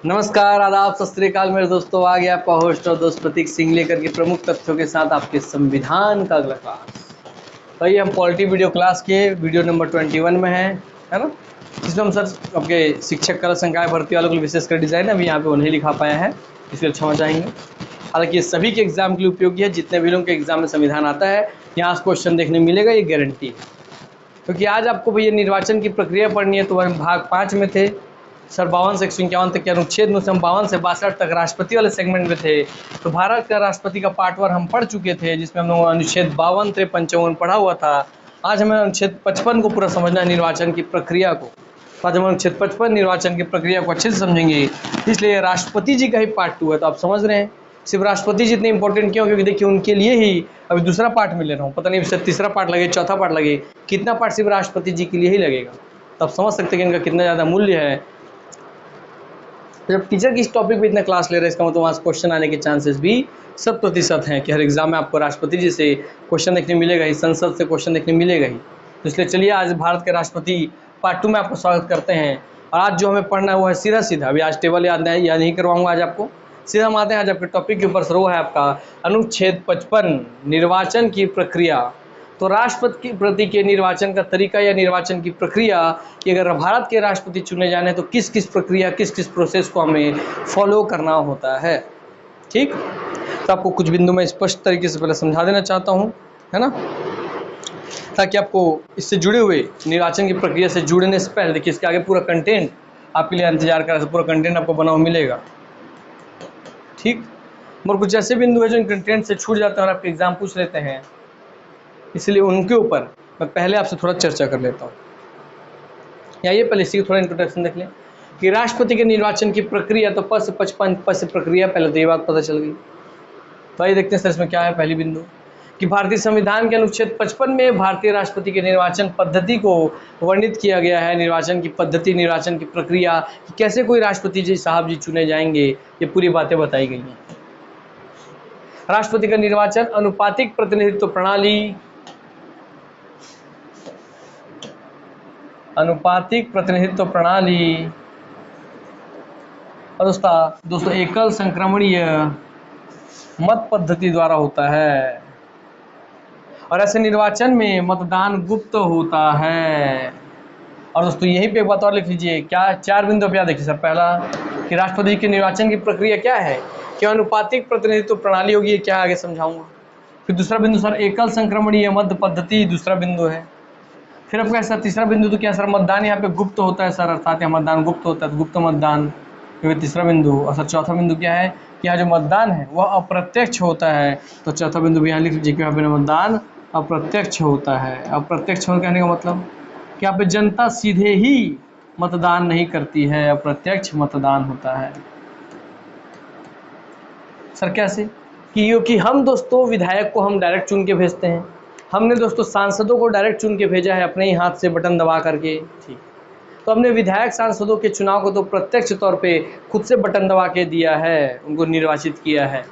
नमस्कार, आदाब, सत श्री अकाल मेरे दोस्तों। आ गया आपका होस्ट और दोस्त प्रतीक सिंह लेकर के प्रमुख तथ्यों के साथ आपके संविधान का अगला क्लास। भाई हम पॉलिटी वीडियो क्लास के वीडियो नंबर 21 में है ना, जिसमें हम सर आपके शिक्षक कल संकाय भर्ती वालों के लिए विशेषकर डिजाइन अभी यहाँ पे उन्हें लिखा पाया है, इसलिए क्षमा चाहेंगे। हालांकि ये सभी के एग्जाम के लिए उपयोगी है, जितने भी लोगों के एग्जाम में संविधान आता है यहाँ से क्वेश्चन देखने मिलेगा, ये गारंटी है। क्योंकि आज आपको भैया निर्वाचन की प्रक्रिया पढ़नी है, तो हम भाग 5 में थे सर, 52 से 151 तक के अनुच्छेद में से हम 52 से 62 तक राष्ट्रपति वाले सेगमेंट में थे। तो भारत का राष्ट्रपति का पार्ट 1 हम पढ़ चुके थे, जिसमें हम लोग अनुच्छेद 52 से 55 पढ़ा हुआ था। आज हमें अनुच्छेद 55 को पूरा समझना है, निर्वाचन की प्रक्रिया को। तो आज हम अनुच्छेद 55 निर्वाचन की प्रक्रिया को अच्छे से समझेंगे, इसलिए राष्ट्रपति जी का ही पार्ट 2 है। तो आप समझ रहे हैं सिर्फ राष्ट्रपति जी इतने इंपॉर्टेंट क्यों? क्योंकि देखिए उनके लिए ही अभी दूसरा पार्ट में ले रहा हूँ, पता नहीं तीसरा पार्ट लगे, चौथा पार्ट लगे, कितना पार्ट सिर्फ राष्ट्रपति जी के लिए ही लगेगा। तो आप समझ सकते हैं कि इनका कितना ज़्यादा मूल्य है। जब टीचर की इस टॉपिक पे इतना क्लास ले रहे हैं, इसका मतलब वहाँ से क्वेश्चन आने के चांसेस भी 100% हैं कि हर एग्जाम में आपको राष्ट्रपति जी से क्वेश्चन देखने मिलेगा ही, संसद से क्वेश्चन देखने मिलेगा ही। तो इसलिए चलिए आज भारत के राष्ट्रपति पार्ट 2 में आपको स्वागत करते हैं। और आज जो हमें पढ़ना है वो है सीधा सीधा, अभी आज टेबल याद नहीं करवाऊंगा आज आपको, सीधा हम आते हैं आज आपके टॉपिक के ऊपर। सर वो है आपका अनुच्छेद 55 निर्वाचन की प्रक्रिया। तो राष्ट्रपति के निर्वाचन का तरीका या निर्वाचन की प्रक्रिया कि अगर भारत के राष्ट्रपति चुने जाने तो किस किस प्रक्रिया, किस किस प्रोसेस को हमें फॉलो करना होता है। ठीक, तो आपको कुछ बिंदु में स्पष्ट तरीके से पहले समझा देना चाहता हूँ, है ना, ताकि आपको इससे जुड़े हुए निर्वाचन की प्रक्रिया से जुड़ने से पहले देखिए इसके आगे पूरा कंटेंट आपके लिए इंतजार कर रहा है, पूरा कंटेंट आपको बना हुआ मिलेगा। ठीक, और कुछ ऐसे बिंदु है जो इन कंटेंट से छूट जाते हैं और आपके एग्जाम पूछ लेते हैं, इसलिए उनके ऊपर मैं पहले आपसे थोड़ा चर्चा कर लेता हूँ। आइए पहले इसी थोड़ा इंट्रोडक्शन देख लें कि राष्ट्रपति के निर्वाचन की प्रक्रिया। तो पद से 55 पद से प्रक्रिया, पहले तो ये बात पता चल गई। तो आइए देखते हैं सर इसमें क्या है। पहली बिंदु कि भारतीय संविधान के अनुच्छेद 55 में भारतीय राष्ट्रपति के निर्वाचन पद्धति को वर्णित किया गया है। निर्वाचन की पद्धति, निर्वाचन की प्रक्रिया कि कैसे कोई राष्ट्रपति जी साहब जी चुने जाएंगे, ये पूरी बातें बताई गई हैं। राष्ट्रपति का निर्वाचन अनुपातिक प्रतिनिधित्व प्रणाली, अनुपातिक प्रतिनिधित्व प्रणाली और दोस्तों एकल संक्रमणीय मत पद्धति द्वारा होता है। और ऐसे निर्वाचन में मतदान गुप्त होता है। और दोस्तों यहीं पे एक बात और लिख लीजिए, क्या 4 बिंदु पे याद देखिए सर। पहला कि राष्ट्रपति के निर्वाचन की प्रक्रिया क्या है, क्या अनुपातिक प्रतिनिधित्व प्रणाली होगी, क्या आगे समझाऊंगा। फिर दूसरा बिंदु सर एकल संक्रमणीय मत पद्धति, दूसरा बिंदु है। फिर आपका ऐसा तीसरा बिंदु तो क्या सर मतदान यहाँ पे गुप्त होता है सर, अर्थात यहाँ मतदान गुप्त होता है, गुप्त मतदान, क्योंकि तीसरा बिंदु। और सर चौथा बिंदु क्या है कि यहाँ जो मतदान है वह अप्रत्यक्ष होता है। तो चौथा बिंदु भी यहाँ लिख लीजिए कि यहाँ पे मतदान अप्रत्यक्ष होता है। अप्रत्यक्ष होने कहने का मतलब कि यहाँ पे जनता सीधे ही मतदान नहीं करती है, अप्रत्यक्ष मतदान होता है। सर कैसे कि हम दोस्तों विधायक को हम डायरेक्ट चुन के भेजते हैं, हमने दोस्तों सांसदों को डायरेक्ट चुन के भेजा है अपने ही हाथ से बटन दबा करके। ठीक, तो हमने विधायक सांसदों के चुनाव को तो प्रत्यक्ष तौर पे खुद से बटन दबा के दिया है, उनको निर्वाचित किया है।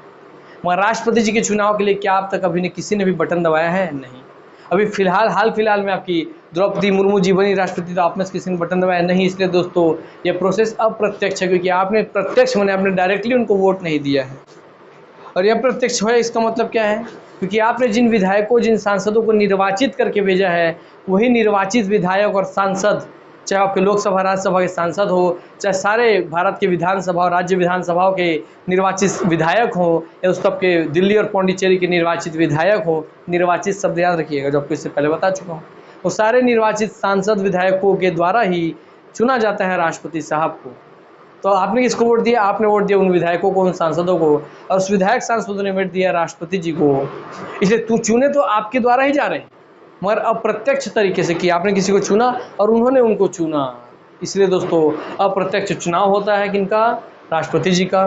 मगर राष्ट्रपति जी के चुनाव के लिए क्या अब तक अभी ने किसी ने भी बटन दबाया है? नहीं। अभी हाल फिलहाल में आपकी द्रौपदी मुर्मू जी बनी राष्ट्रपति, तो आप में से किसी ने बटन दबाया नहीं। इसलिए दोस्तों ये प्रोसेस अप्रत्यक्ष है, क्योंकि आपने प्रत्यक्ष मैंने आपने डायरेक्टली उनको वोट नहीं दिया है। और यह प्रत्यक्ष है, इसका मतलब क्या है, क्योंकि आपने जिन विधायकों, जिन सांसदों को निर्वाचित करके भेजा है, वही निर्वाचित विधायक और सांसद, चाहे आपके लोकसभा राज्यसभा के सांसद हो, चाहे सारे भारत के विधानसभा और राज्य विधानसभाओं के निर्वाचित विधायक हो, या उस तब के दिल्ली और पौंडीचेरी के निर्वाचित विधायक हो। निर्वाचित शब्द याद रखिएगा, जो आपको इससे पहले बता चुका हूँ। वो सारे निर्वाचित सांसद विधायकों के द्वारा ही चुना जाता है राष्ट्रपति साहब को। तो आपने किसको वोट दिया? आपने वोट दिया उन विधायकों को, उन सांसदों को, और उस विधायक सांसदों ने वोट दिया राष्ट्रपति जी को। इसलिए तू चुने तो आपके द्वारा ही जा रहे हैं, मगर अप्रत्यक्ष तरीके से किया। आपने किसी को चुना और उन्होंने उनको चुना। इसलिए दोस्तों अप्रत्यक्ष चुनाव होता है किनका? राष्ट्रपति जी का।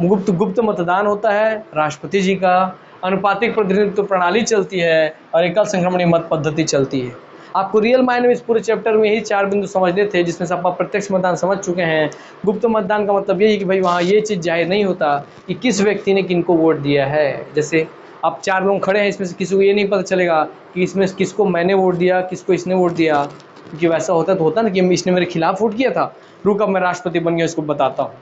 गुप्त मतदान होता है राष्ट्रपति जी का। अनुपातिक प्रतिनिधित्व प्रणाली चलती है और एकल संक्रमणीय मत पद्धति चलती है। आपको रियल माइंड में इस पूरे चैप्टर में ही 4 बिंदु समझने थे, जिसमें से आप प्रत्यक्ष मतदान समझ चुके हैं। गुप्त मतदान का मतलब यही कि भाई वहाँ ये चीज़ जाहिर नहीं होता कि किस व्यक्ति ने किनको वोट दिया है। जैसे आप 4 लोग खड़े हैं, इसमें से किसी को ये नहीं पता चलेगा कि इसमें किसको मैंने वोट दिया, किसको इसने वोट दिया, क्योंकि वैसा होता तो होता ना कि इसने मेरे खिलाफ वोट किया था, रुक अब मैं राष्ट्रपति बन गया, इसको बताता हूँ।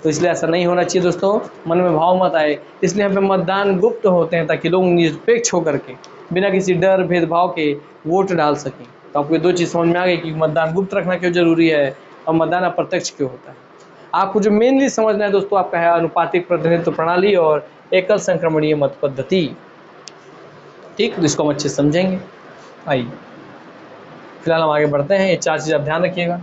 तो इसलिए ऐसा नहीं होना चाहिए दोस्तों, मन में भाव मत आए। इसलिए यहाँ पे मतदान गुप्त होते हैं ताकि लोग निरपेक्ष होकर के बिना किसी डर भेदभाव के वोट डाल सकें। तो आपको ये दो चीज़ समझ में आ गई कि मतदान गुप्त रखना क्यों जरूरी है और मतदान अप्रत्यक्ष क्यों होता है। आपको जो मेनली समझना है दोस्तों आपका है अनुपातिक प्रतिनिधित्व प्रणाली और एकल संक्रमणीय मत पद्धति। ठीक, तो इसको हम अच्छे से समझेंगे। आइए फिलहाल हम आगे बढ़ते हैं। ये चार चीज़ आप ध्यान रखिएगा।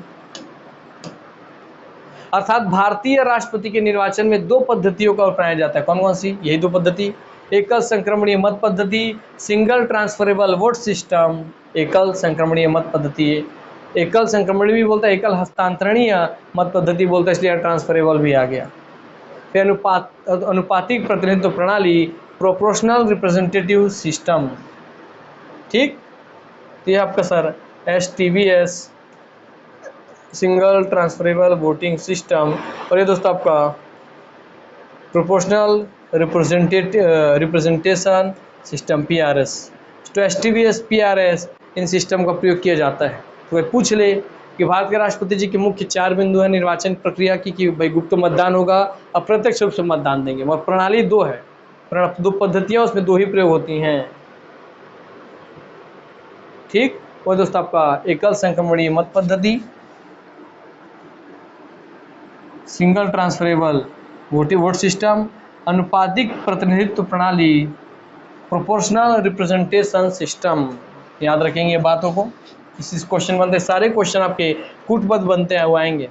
अर्थात भारतीय राष्ट्रपति के निर्वाचन में दो पद्धतियों का अपनाया जाता है। कौन कौन सी? यही दो पद्धति, एकल संक्रमणीय मत पद्धति, सिंगल ट्रांसफरेबल वोट सिस्टम। एकल संक्रमणीय मत पद्धति, एकल संक्रमणीय भी बोलता है, एकल हस्तांतरणीय मत पद्धति बोलता है, इसलिए ट्रांसफरेबल भी आ गया। फिर अनुपातिक प्रतिनिधित्व प्रणाली, प्रोपोर्शनल रिप्रेजेंटेटिव सिस्टम। ठीक, तो ये आपका sir STVS single transferable voting system, और ये दोस्तों आपका प्रोपोर्शनल रिप्रेजेंटेशन सिस्टम PRS। तो STVS PRS इन सिस्टम का प्रयोग किया जाता है। तो पूछ ले कि भारत के राष्ट्रपति जी के मुख्य 4 बिंदु हैं निर्वाचन प्रक्रिया की, कि भाई गुप्त मतदान होगा, अप्रत्यक्ष रूप से मतदान देंगे, मगर प्रणाली दो है, दो पद्धतियां, उसमें दो ही प्रयोग होती हैं। ठीक, वो दोस्तों आपका एकल संक्रमणीय मत पद्धति, सिंगल ट्रांसफरेबल वोट सिस्टम, अनुपातिक प्रतिनिधित्व प्रणाली, प्रोपोर्शनल रिप्रेजेंटेशन सिस्टम। याद रखेंगे ये बातों को, इसी क्वेश्चन बनते, सारे क्वेश्चन आपके कूटबद्ध बनते हैं वो आएंगे।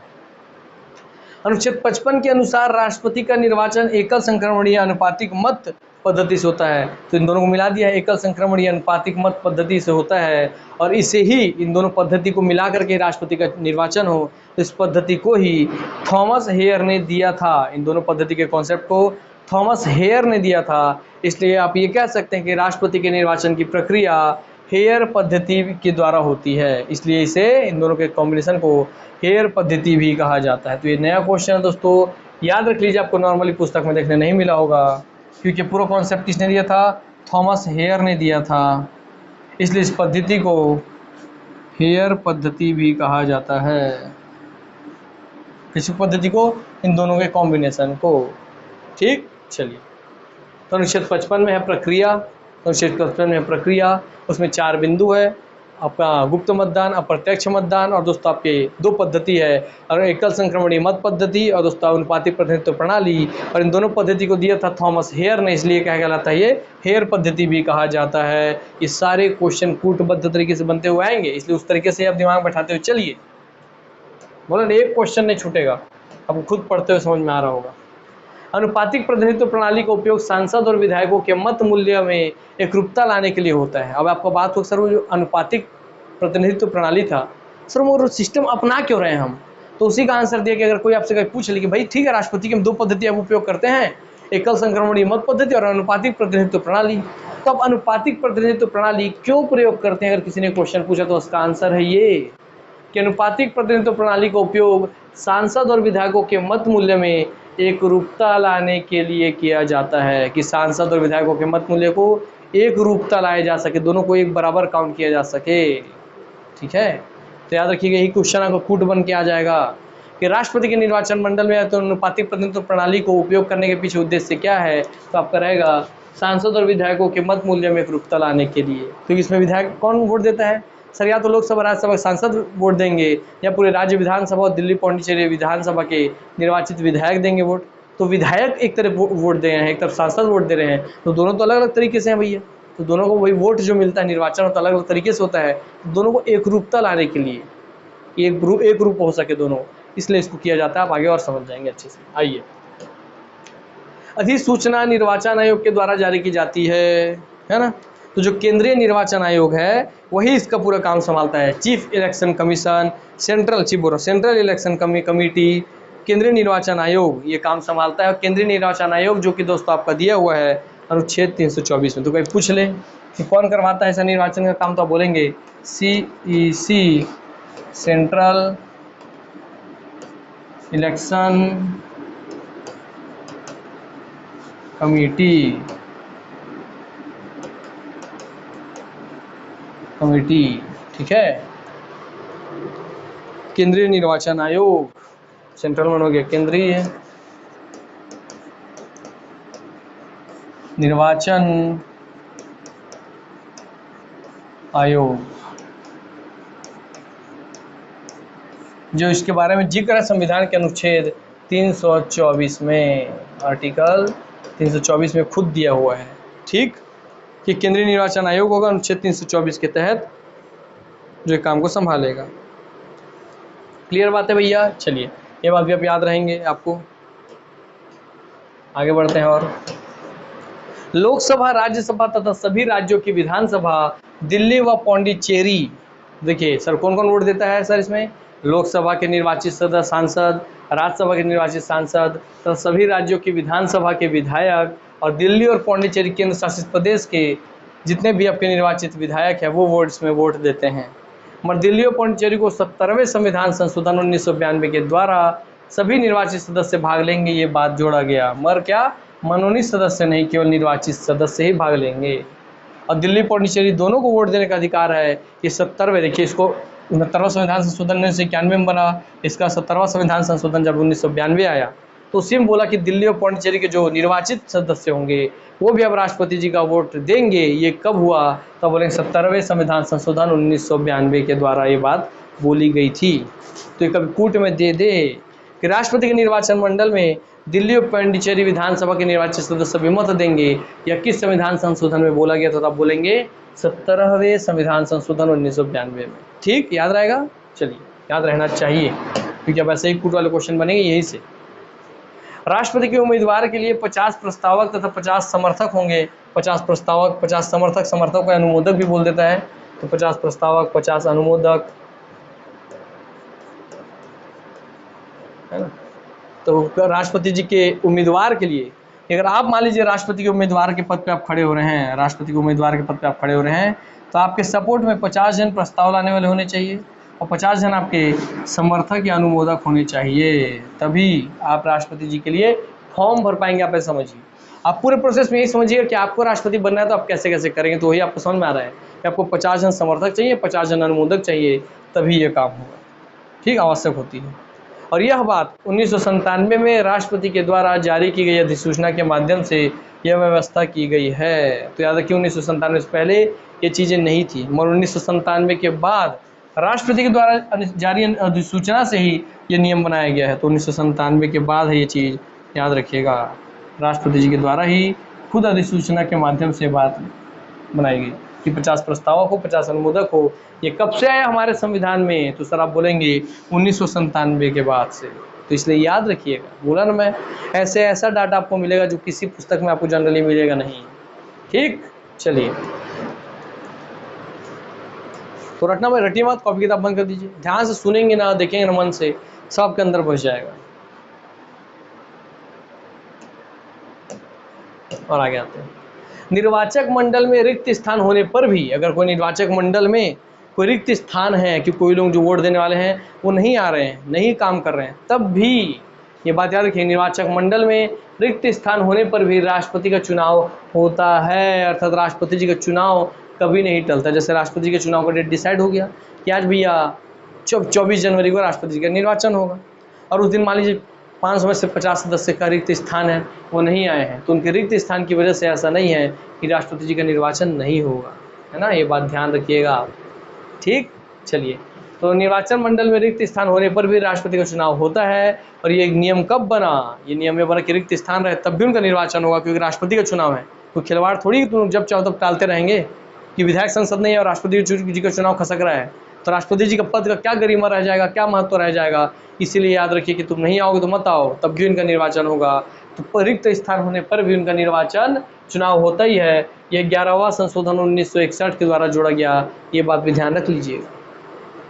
अनुच्छेद 55 के अनुसार राष्ट्रपति का निर्वाचन एकल संक्रमणीय अनुपातिक मत पद्धति से होता है। तो इन दोनों को मिला दिया है, एकल संक्रमणीय अनुपातिक मत पद्धति से होता है, और इसे ही, इन दोनों पद्धति को मिला करके राष्ट्रपति का निर्वाचन हो। तो इस पद्धति को ही थॉमस हेयर ने दिया था। इन दोनों पद्धति के कॉन्सेप्ट को थॉमस हेयर ने दिया था। इसलिए आप ये कह सकते हैं कि राष्ट्रपति के निर्वाचन की प्रक्रिया हेयर पद्धति के द्वारा होती है, इसलिए इसे, इन दोनों के कॉम्बिनेशन को हेयर पद्धति भी कहा जाता है। तो ये नया क्वेश्चन है दोस्तों, याद रख लीजिए, आपको नॉर्मली पुस्तक में देखने नहीं मिला होगा, क्योंकि पूरा कॉन्सेप्ट किसने दिया था? थॉमस हेयर ने दिया था। इसलिए इस पद्धति को हेयर पद्धति भी कहा जाता है। किस पद्धति को? इन दोनों के कॉम्बिनेशन को। ठीक, चलिए, तो अनुच्छेद 55 में है प्रक्रिया, अनुच्छेद 55 में प्रक्रिया, उसमें 4 बिंदु है, आपका गुप्त मतदान, अप्रत्यक्ष मतदान, और दोस्तों आपके दो पद्धति है, और एकल संक्रमणीय मत पद्धति, और दोस्तों अनुपातिक प्रतिनिधित्व प्रणाली। और इन दोनों पद्धति को दिया था थॉमस हेयर ने, इसलिए क्या कहलाता है? ये हेयर पद्धति भी कहा जाता है। ये सारे क्वेश्चन कूटबद्ध तरीके से बनते हुए आएंगे, इसलिए उस तरीके से आप दिमाग बैठाते हुए चलिए। बोलो, एक क्वेश्चन नहीं छूटेगा, आपको खुद पढ़ते हुए समझ में आ रहा होगा। अनुपातिक प्रतिनिधित्व प्रणाली का उपयोग सांसद और विधायकों के मत मूल्य में एकरूपता लाने के लिए होता है। अब आपको बात हो, सर वो जो अनुपातिक प्रतिनिधित्व प्रणाली था, सर वो सिस्टम अपना क्यों रहे हम? तो उसी का आंसर दिया कि अगर कोई आपसे कहीं पूछ ले कि भाई ठीक है, राष्ट्रपति की हम 2 पद्धति आप उपयोग करते हैं, एकल संक्रमणीय मत पद्धति और अनुपातिक प्रतिनिधित्व प्रणाली, तो अब अनुपातिक प्रतिनिधित्व प्रणाली क्यों प्रयोग करते हैं? अगर किसी ने क्वेश्चन पूछा तो उसका आंसर है ये कि अनुपातिक प्रतिनिधित्व प्रणाली का उपयोग सांसद और विधायकों के मत मूल्य में एक रूपता लाने के लिए किया जाता है, कि सांसद और विधायकों के मत मूल्य को एक रूपता लाया जा सके, दोनों को एक बराबर काउंट किया जा सके। ठीक है, तो याद रखिएगा, यही क्वेश्चन आपको कूट बन के आ जाएगा कि राष्ट्रपति के निर्वाचन मंडल में तो अनुपातिक प्रतिनिधित्व प्रणाली को उपयोग करने के पीछे उद्देश्य क्या है? तो आपका रहेगा सांसद और विधायकों के मत मूल्य में एक रूपता लाने के लिए। क्योंकि इसमें विधायक कौन वोट देता है? सर या तो लोकसभा राज्यसभा सांसद वोट देंगे, या पूरे राज्य विधानसभा और दिल्ली पौंडीचेरी विधानसभा के निर्वाचित विधायक देंगे वोट। तो विधायक एक तरफ वोट दे रहे हैं, एक तरफ सांसद वोट दे रहे हैं, तो दोनों तो अलग अलग तरीके से हैं भैया। तो दोनों को वही वोट जो मिलता है निर्वाचन होता अलग अलग तरीके से होता है, दोनों को एक रूपता लाने के लिए, एक रूप हो सके दोनों, इसलिए इसको किया जाता है। आप आगे और समझ जाएंगे अच्छे से। आइए, अधिसूचना निर्वाचन आयोग के द्वारा जारी की जाती है ना? तो जो केंद्रीय निर्वाचन आयोग है वही इसका पूरा काम संभालता है। Chief election commission, central election committee, केंद्रीय निर्वाचन आयोग ये काम संभालता है। और केंद्रीय निर्वाचन आयोग जो कि दोस्तों आपका दिया हुआ है अनुच्छेद 324 में। तो कहीं पूछ ले कि कौन करवाता है ऐसा निर्वाचन का काम, तो आप बोलेंगे CEC, सेंट्रल इलेक्शन कमेटी। ठीक है, केंद्रीय निर्वाचन आयोग, सेंट्रल में हो गया केंद्रीय, निर्वाचन आयोग, जो इसके बारे में जिक्र है संविधान के अनुच्छेद 324 में, आर्टिकल 324 में खुद दिया हुआ है, ठीक, कि केंद्रीय निर्वाचन आयोग होगा अनुच्छेद 324 के तहत जो एक काम को संभालेगा। क्लियर बात है भैया? चलिए ये बात भी आप याद रहेंगे आपको। आगे बढ़ते हैं। और लोकसभा, राज्यसभा तथा सभी राज्यों की विधानसभा दिल्ली व पौंडीचेरी, देखिए सर कौन कौन वोट देता है सर इसमें? लोकसभा के निर्वाचित सदस्य सांसद, राज्यसभा के निर्वाचित सांसद तथा सभी राज्यों की विधानसभा के विधायक, और दिल्ली और पौंडीचेरी केंद्र शासित प्रदेश के जितने भी आपके निर्वाचित विधायक हैं वो वोट्स में वोट देते हैं। मगर दिल्ली और पौंडीचेरी को 70वें संविधान संशोधन 1992 के द्वारा सभी निर्वाचित सदस्य भाग लेंगे, ये बात जोड़ा गया। मगर क्या मनोनीत सदस्य नहीं, केवल निर्वाचित सदस्य ही भाग लेंगे। और दिल्ली पौंडीचेरी दोनों को वोट देने का अधिकार है। ये 70वें, देखिए इसको 69वां संविधान संशोधन 1991 में बना, इसका 70वां संविधान संशोधन जब 1992 आया तो उसी में बोला कि दिल्ली और पौंडीचेरी के जो निर्वाचित सदस्य होंगे वो भी अब राष्ट्रपति जी का वोट देंगे। ये कब हुआ? तब बोलेंगे 70वें संविधान संशोधन 1992 के द्वारा ये बात बोली गई थी। तो ये कभी कूट में दे दे कि राष्ट्रपति के निर्वाचन मंडल में दिल्ली और पौंडीचेरी विधानसभा के निर्वाचित सदस्य भी मत देंगे, या किस संविधान संशोधन में बोला गया था? तब बोलेंगे 70वें संविधान संशोधन 1992 में। ठीक, याद रहेगा? चलिए याद रहना चाहिए, क्योंकि अब ऐसे ही कूट वाले क्वेश्चन बनेंगे यही से। राष्ट्रपति के उम्मीदवार के लिए 50 प्रस्तावक तथा 50 समर्थक होंगे। 50 प्रस्तावक, 50 समर्थक, समर्थक को अनुमोदक भी बोल देता है, तो 50 प्रस्तावक, 50 अनुमोदक, है ना। तो राष्ट्रपति जी के उम्मीदवार के लिए, अगर आप मान लीजिए राष्ट्रपति के उम्मीदवार के पद पे आप खड़े हो रहे हैं, राष्ट्रपति के उम्मीदवार के पद पे आप खड़े हो रहे हैं, तो आपके सपोर्ट में 50 जन प्रस्ताव लाने वाले होने चाहिए और 50 जन आपके समर्थक या अनुमोदक होने चाहिए, तभी आप राष्ट्रपति जी के लिए फॉर्म भर पाएंगे। आप ऐसा समझिए, आप पूरे प्रोसेस में यही समझिए कि आपको राष्ट्रपति बनना है तो आप कैसे कैसे करेंगे, तो वही आपको समझ में आ रहा है कि आपको 50 जन समर्थक चाहिए, 50 जन अनुमोदक चाहिए, तभी ये काम होगा। ठीक, आवश्यक होती है। और यह बात 1997 में राष्ट्रपति के द्वारा जारी की गई अधिसूचना के माध्यम से यह व्यवस्था की गई है। तो याद रखिए 1997 से पहले ये चीज़ें नहीं थी, मगर 1997 के बाद राष्ट्रपति के द्वारा जारी अधिसूचना से ही ये नियम बनाया गया है। तो 1997 के बाद है ये चीज़, याद रखिएगा, राष्ट्रपति जी के द्वारा ही खुद अधिसूचना के माध्यम से बात बनाई गई कि 50 प्रस्तावक हो, 50 अनुमोदक हो। ये कब से आया हमारे संविधान में? तो सर आप बोलेंगे 1997 के बाद से। तो इसलिए याद रखिएगा, बोला ना मैं, ऐसा डाटा आपको मिलेगा जो किसी पुस्तक में आपको जनरली मिलेगा नहीं। ठीक, चलिए तो रटना भाई, रटिए मत, कॉपी किताब बंद कर दीजिए, ध्यान से सुनेंगे ना, देखेंगे ना मन से, सब आपके अंदर घुस जाएगा। और आगे आते हैं। निर्वाचक मंडल में रिक्त स्थान होने पर भी, अगर कोई निर्वाचक मंडल में कोई रिक्त स्थान है कि कोई लोग जो वोट देने वाले हैं वो नहीं आ रहे हैं, नहीं काम कर रहे हैं, तब भी ये बात याद रखिए, निर्वाचक मंडल में रिक्त स्थान होने पर भी राष्ट्रपति का चुनाव होता है। अर्थात राष्ट्रपति जी का चुनाव कभी नहीं टलता। जैसे राष्ट्रपति के चुनाव का डेट डिसाइड हो गया कि आज भैया 24 जनवरी को राष्ट्रपति जी का निर्वाचन होगा, और उस दिन मान लीजिए 500 में से 50 सदस्य का रिक्त स्थान है, वो नहीं आए हैं, तो उनके रिक्त स्थान की वजह से ऐसा नहीं है कि राष्ट्रपति जी का निर्वाचन नहीं होगा, है ना। ये बात ध्यान रखिएगा आप। ठीक, चलिए, तो निर्वाचन मंडल में रिक्त स्थान होने पर भी राष्ट्रपति का चुनाव होता है। और ये नियम कब बना? ये नियम में बना कि रिक्त स्थान रहे तब भी उनका निर्वाचन होगा, क्योंकि राष्ट्रपति का चुनाव है। तो खिलवाड़ थोड़ी तुम जब चाहो तब टालते रहेंगे कि विधायक संसद नहीं है और राष्ट्रपति जी का चुनाव खसक रहा है, तो राष्ट्रपति जी का पद का क्या गरिमा रह जाएगा, क्या महत्व रह जाएगा। इसीलिए याद रखिए कि तुम नहीं आओगे तो मत आओ, तब भी उनका निर्वाचन होगा। तो रिक्त स्थान होने पर भी उनका निर्वाचन चुनाव होता ही है। ये 11वां संशोधन 1961 के द्वारा जोड़ा गया, ये बात भी ध्यान रख लीजिएगा।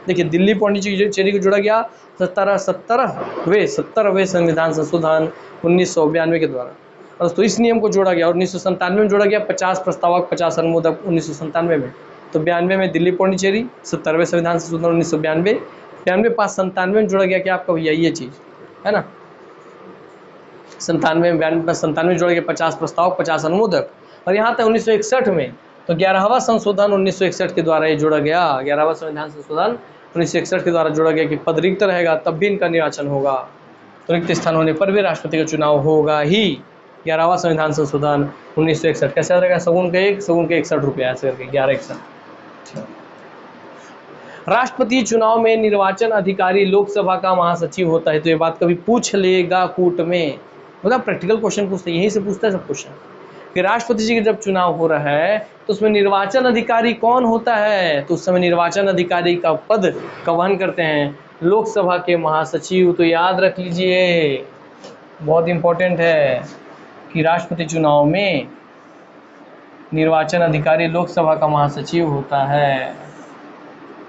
देखिए, दिल्ली पौंडीचेरी को जोड़ा गया 70वें संविधान संशोधन 1992 के द्वारा, और तो इस नियम को जोड़ा गया। और 1997 में जोड़ा गया 50 प्रस्तावक, 50 अनुमोदक 1997 में। तो 92 में दिल्ली पौंडीचेरी, 70वें संविधान संशोधन 1992, 92 5 97 में जोड़ा गया। क्या आपका भैया ये चीज़ है ना, 97 में जोड़ा गया 50 प्रस्तावक, 50 अनुमोदक। और यहाँ तक 1961 में तो 11वां संशोधन 1961 के द्वारा ये जोड़ा गया। 11वां संविधान संशोधन 1961 के द्वारा जोड़ा गया कि पद रिक्त रहेगा तब भी इनका निर्वाचन होगा। तो रिक्त स्थान होने पर भी राष्ट्रपति का चुनाव होगा ही, 11वां संविधान संशोधन 1961 कैसे याद रहेगा? सगुन के 61 रुपया ऐसे करके 1161। राष्ट्रपति चुनाव में निर्वाचन अधिकारी लोकसभा का महासचिव होता है। तो ये बात कभी पूछ लेगा कूट में, मतलब प्रैक्टिकल क्वेश्चन पूछते हैं, यहीं से पूछता है सब क्वेश्चन कि राष्ट्रपति जी का जब चुनाव हो रहा है तो उसमें निर्वाचन अधिकारी कौन होता है? तो उस समय निर्वाचन अधिकारी का पद का वहन करते हैं लोकसभा के महासचिव। तो याद रख लीजिए, बहुत इंपॉर्टेंट है कि राष्ट्रपति चुनाव में निर्वाचन अधिकारी लोकसभा का महासचिव होता है।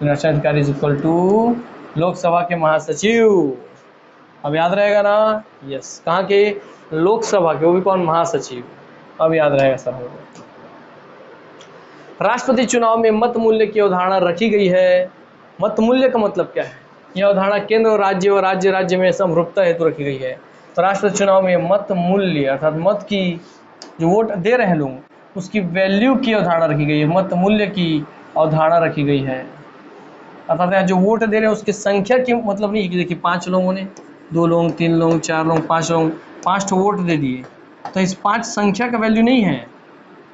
निर्वाचन अधिकारी इज इक्वल टू लोकसभा के महासचिव। अब याद रहेगा ना? यस, कहाँ के? लोकसभा के, वो भी कौन? महासचिव। अब याद रहेगा सर हमको। राष्ट्रपति चुनाव में मत मूल्य की अवधारणा रखी गई है। मत मूल्य का मतलब क्या है? यह अवधारणा केंद्र और राज्य में समरूपता हेतु रखी गई है। तो राष्ट्रपति चुनाव में मत मूल्य अर्थात मत की जो वोट दे रहे हैं लोग उसकी वैल्यू की अवधारणा रखी गई है। मत मूल्य की अवधारणा रखी गई है अर्थात जो वोट दे रहे हैं उसकी संख्या की मतलब नहीं है कि देखिए 5 लोगों ने 2 लोग 3 लोग 4 लोग 5 लोग 5 वोट दे दिए, तो इस 5 संख्या का वैल्यू नहीं है।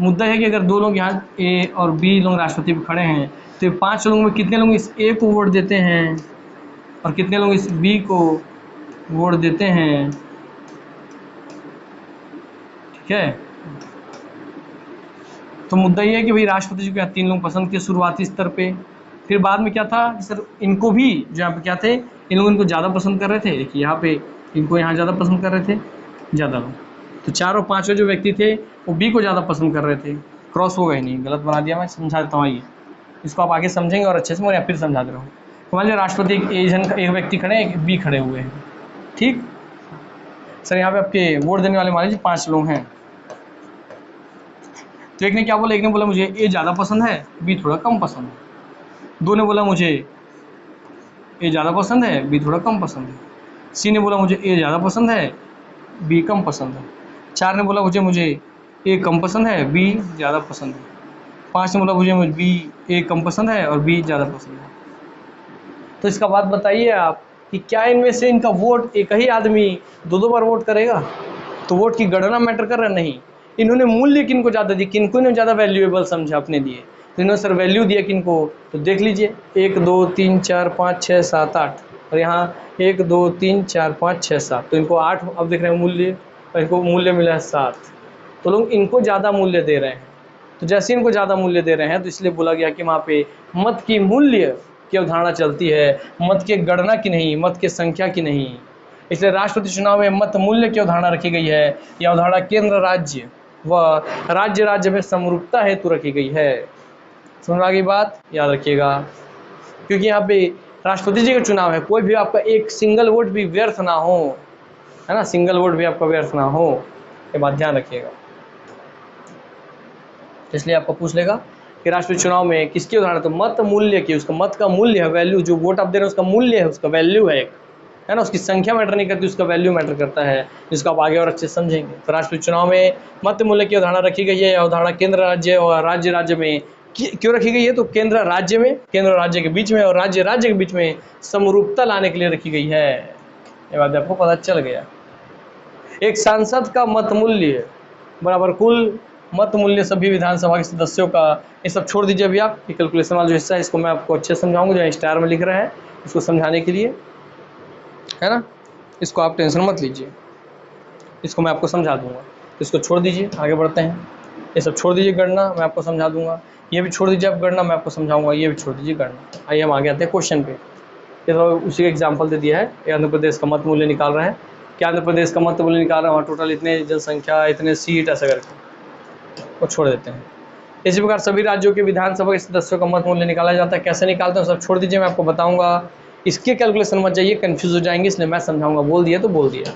मुद्दा है कि अगर 2 लोग यहाँ ए और बी लोग राष्ट्रपति पे खड़े हैं तो 5 लोगों में कितने लोग इस ए को वोट देते हैं और कितने लोग इस बी को वोट देते हैं। ठीक है, तो मुद्दा ये है कि भाई राष्ट्रपति जी को 3 लोग पसंद किए शुरुआती स्तर पे, फिर बाद में क्या था सर, इनको भी जो यहाँ पे क्या थे, इन लोगों इनको ज़्यादा पसंद कर रहे थे। देखिए यहाँ पे इनको यहाँ ज़्यादा पसंद कर रहे थे ज़्यादा लोग, तो 4 और 5 जो व्यक्ति थे वो बी को ज़्यादा पसंद कर रहे थे। क्रॉस हो गए नहीं, गलत बना दिया, मैं समझा देता हूँ। आइए इसको आप आगे समझेंगे और अच्छे से, मैं फिर समझा दे रहा हूँ। तो मान लीजिए राष्ट्रपति एक व्यक्ति खड़े हैं, एक बी खड़े हुए हैं। ठीक सर, यहाँ पे आपके वोट देने वाले मान लीजिए 5 लोग हैं। तो एक ने क्या बोला, एक ने बोला मुझे ए ज़्यादा पसंद है, बी थोड़ा कम पसंद है। 2 ने बोला मुझे ए ज़्यादा पसंद है, बी थोड़ा कम पसंद है। सी ने बोला मुझे ए ज़्यादा पसंद है, बी कम पसंद है। 4 ने बोला मुझे ए कम पसंद है, बी ज़्यादा पसंद है। 5 ने बोला मुझे बी ए कम पसंद है और बी ज़्यादा पसंद है। तो इसका बात बताइए आप कि क्या इनमें से इनका वोट एक ही आदमी 2 बार वोट करेगा? तो वोट की गणना मैटर कर रहा नहीं। इन्होंने मूल्य किनको ज़्यादा दी, किनको इन्होंने ज़्यादा वैल्यूएबल समझा अपने लिए, तो इन्होंने सर वैल्यू दिया किनको? तो देख लीजिए 1 2 3 4 5 6 7 8 और यहाँ 1 2 3 4 5 6 7, तो इनको 8 अब देख रहे हैं मूल्य, और इनको मूल्य मिला है 7, तो लोग इनको ज़्यादा मूल्य दे रहे हैं। तो जैसे इनको ज़्यादा मूल्य दे रहे हैं तो इसलिए बोला गया कि वहाँ पे मत की मूल्य की अवधारणा चलती है, मत के गणना की नहीं, मत के संख्या की नहीं। इसलिए राष्ट्रपति चुनाव में मत मूल्य की अवधारणा रखी गई है। यह अवधारणा केंद्र राज्य व राज्य में समरूपता हेतु रखी गई है। समझ आ गई बात? याद रखिएगा, क्योंकि यहाँ पे राष्ट्रपति जी का चुनाव है, कोई भी आपका एक सिंगल वोट भी व्यर्थ ना हो, है ना, सिंगल वोट भी आपका व्यर्थ ना हो, ये बात ध्यान रखिएगा। इसलिए आपको पूछ लेगा कि राष्ट्रपति चुनाव में किसकी उदाहरण, तो मत मूल्य की, उसका मत का मूल्य है, वैल्यू, जो वोट आप दे रहे हैं उसका मूल्य है, उसका वैल्यू है ना, उसकी संख्या मैटर नहीं करती, उसका वैल्यू मैटर करता है, जिसको आप आगे और अच्छे से समझेंगे। तो राष्ट्रपति चुनाव में मत मूल्य की अवधारणा रखी गई है। अवधारणा केंद्र राज्य और राज्य में क्यों रखी गई है? तो केंद्र राज्य में, केंद्र और राज्य के बीच में और राज्य के बीच में समरूपता लाने के लिए रखी गई है। ये बात आपको पता चल गया। एक सांसद का मत मूल्य बराबर कुल मत मूल्य सभी विधानसभा के सदस्यों का, ये सब छोड़ दीजिए अभी आप, ये कैलकुलेशन वाला जो हिस्सा है इसको मैं आपको अच्छे से समझाऊंगा, जो स्टार में लिख रहा है इसको समझाने के लिए, है ना, इसको आप टेंशन मत लीजिए, इसको मैं आपको समझा दूंगा। तो इसको छोड़ दीजिए, आगे बढ़ते हैं। ये सब छोड़ दीजिए गणना, मैं आपको समझा दूंगा। ये भी छोड़ दीजिए आप गणना, मैं आपको समझाऊंगा। ये भी छोड़ दीजिए गणना। आइए हम आगे आते हैं क्वेश्चन पे। ये तो उसी का एग्जाम्पल दे दिया है, आंध्र प्रदेश का मत मूल्य निकाल रहे हैं। क्या आंध्र प्रदेश का मत मूल्य निकाल रहे हैं, वहाँ टोटल इतने जनसंख्या, इतने सीट, ऐसा करके वो छोड़ देते हैं। इसी प्रकार सभी राज्यों के विधानसभा के सदस्यों का मत मूल्य निकाला जाता है। कैसे निकालते हैं सब छोड़ दीजिए, मैं आपको बताऊंगा। इसके कैलकुलेशन मत जाइए, कंफ्यूज हो जाएंगे, इसलिए मैं समझाऊंगा। बोल दिया तो बोल दिया।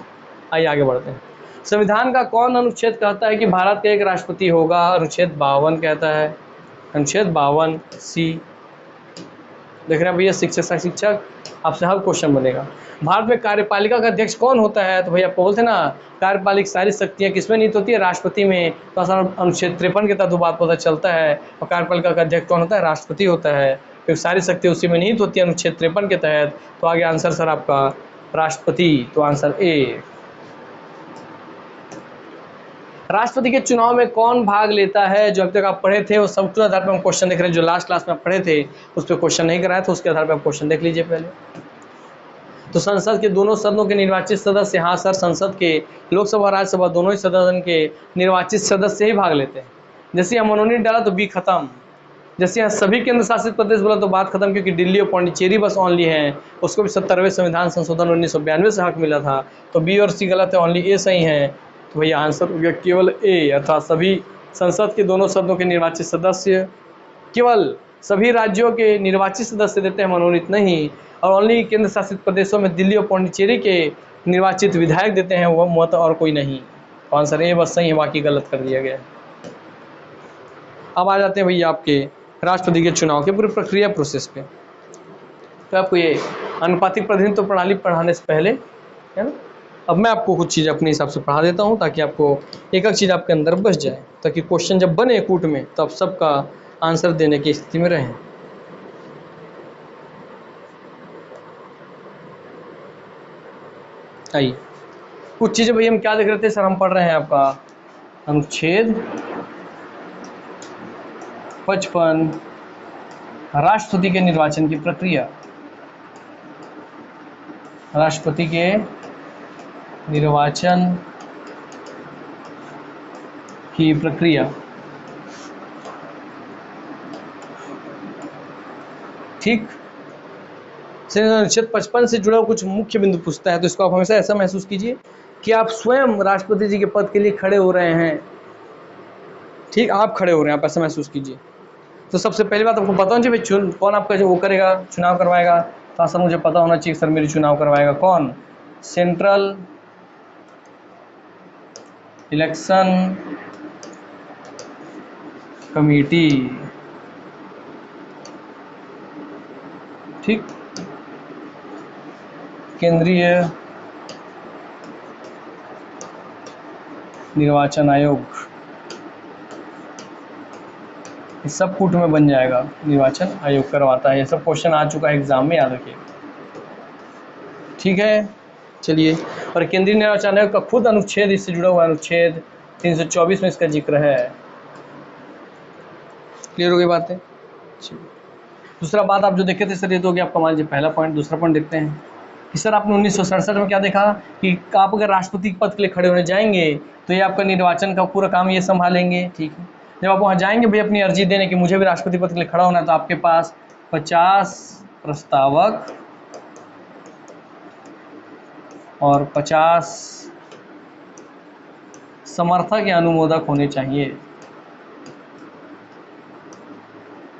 आइए आगे बढ़ते हैं। संविधान का कौन अनुच्छेद कहता है कि भारत का एक राष्ट्रपति होगा? अनुच्छेद 52 कहता है, अनुच्छेद 52 सी। देख रहे हैं भैया, शिक्षक आपसे हर क्वेश्चन बनेगा। भारत में कार्यपालिका का अध्यक्ष कौन होता है? तो भैया आपको बोलते ना, कार्यपालिका सारी शक्तियाँ किसमें निहित होती है? राष्ट्रपति में। तो अनुच्छेद 53 के तहत बात पता चलता है। और कार्यपालिका का अध्यक्ष कौन होता है? राष्ट्रपति होता है, क्योंकि सारी शक्ति उसी में निहित होती है अनुच्छेद 53 के तहत। तो आगे आंसर सर आपका राष्ट्रपति, तो आंसर ए। राष्ट्रपति के चुनाव में कौन भाग लेता है? जो अब तक आप पढ़े थे वो सब के आधार पर हम क्वेश्चन देख रहे हैं। जो लास्ट क्लास में आप पढ़े थे उस पर क्वेश्चन नहीं कराया था, उसके आधार पर आप क्वेश्चन देख लीजिए पहले। तो संसद के दोनों सदनों के निर्वाचित सदस्य, हाँ सर, संसद के लोकसभा और राज्यसभा दोनों ही सदन के निर्वाचित सदस्य ही भाग लेते हैं। जैसे यहाँ मनोनीत डाला तो बी खत्म, जैसे यहाँ सभी केंद्र शासित प्रदेश बोला तो बात खत्म, क्योंकि दिल्ली और पौंडीचेरी बस ओनली है, उसको भी 70वें संविधान संशोधन 1992 से हक मिला था। तो बी और सी गलत है, ओनली ए सही है। तो भैया आंसर हो गया केवल ए, अर्थात सभी संसद के दोनों सदनों के निर्वाचित सदस्य केवल सभी राज्यों के निर्वाचित सदस्य देते हैं, मनोनीत नहीं। और ओनली केंद्र शासित प्रदेशों में दिल्ली और पौंडीचेरी के निर्वाचित विधायक देते हैं, वह मत और कोई नहीं। तो आंसर ए बस सही है, बाकी गलत कर दिया गया। अब आ जाते हैं भैया आपके राष्ट्रपति के चुनाव के पूरी प्रक्रिया प्रोसेस पे। तो आपको ये अनुपातिक प्रतिनिधित्व प्रणाली पढ़ाने से पहले है ना, अब मैं आपको कुछ चीज़ अपने हिसाब से पढ़ा देता हूँ ताकि आपको एक एक चीज़ आपके अंदर बस जाए, ताकि क्वेश्चन जब बने कूट में तो आप सबका आंसर देने की स्थिति में रहें। आइए कुछ चीज़ें भैया हम क्या देख रहे थे सर, हम पढ़ रहे हैं आपका अनुच्छेद 55 राष्ट्रपति के निर्वाचन की प्रक्रिया। राष्ट्रपति के निर्वाचन की प्रक्रिया, ठीक। अनुच्छेद 55 से जुड़ा कुछ मुख्य बिंदु पूछता है, तो इसको आप हमेशा ऐसा महसूस कीजिए कि आप स्वयं राष्ट्रपति जी के पद के लिए खड़े हो रहे हैं, ठीक, आप खड़े हो रहे हैं, आप ऐसा महसूस कीजिए। तो सबसे पहली बात आपको पता होना चाहिए कौन आपका जो वो करेगा, चुनाव करवाएगा। तो सर मुझे पता होना चाहिए सर मेरी चुनाव करवाएगा कौन, सेंट्रल इलेक्शन कमेटी, ठीक, केंद्रीय निर्वाचन आयोग, इस सब कूट में बन जाएगा, निर्वाचन आयोग करवाता है। ये सब क्वेश्चन आ चुका है एग्जाम में, याद रखिए, ठीक है। चलिए, और केंद्रीय निर्वाचन आयोग का खुद अनुच्छेद इससे जुड़ा हुआ, अनुच्छेद 324 में इसका जिक्र है। क्लियर हो गई बातें। दूसरा बात आप जो देखे थे सर, ये तो हो गया आपका मान लीजिए पहला पॉइंट। दूसरा पॉइंट देखते हैं कि सर आपने 1967 में क्या देखा कि आप अगर राष्ट्रपति पद के लिए खड़े होने जाएंगे तो ये आपका निर्वाचन का पूरा काम ये संभालेंगे, ठीक है। जब आप वहाँ जाएंगे भाई अपनी अर्जी देने की मुझे भी राष्ट्रपति पद के लिए खड़ा होना है, तो आपके पास 50 प्रस्तावक और 50 समर्थक या अनुमोदक होने चाहिए,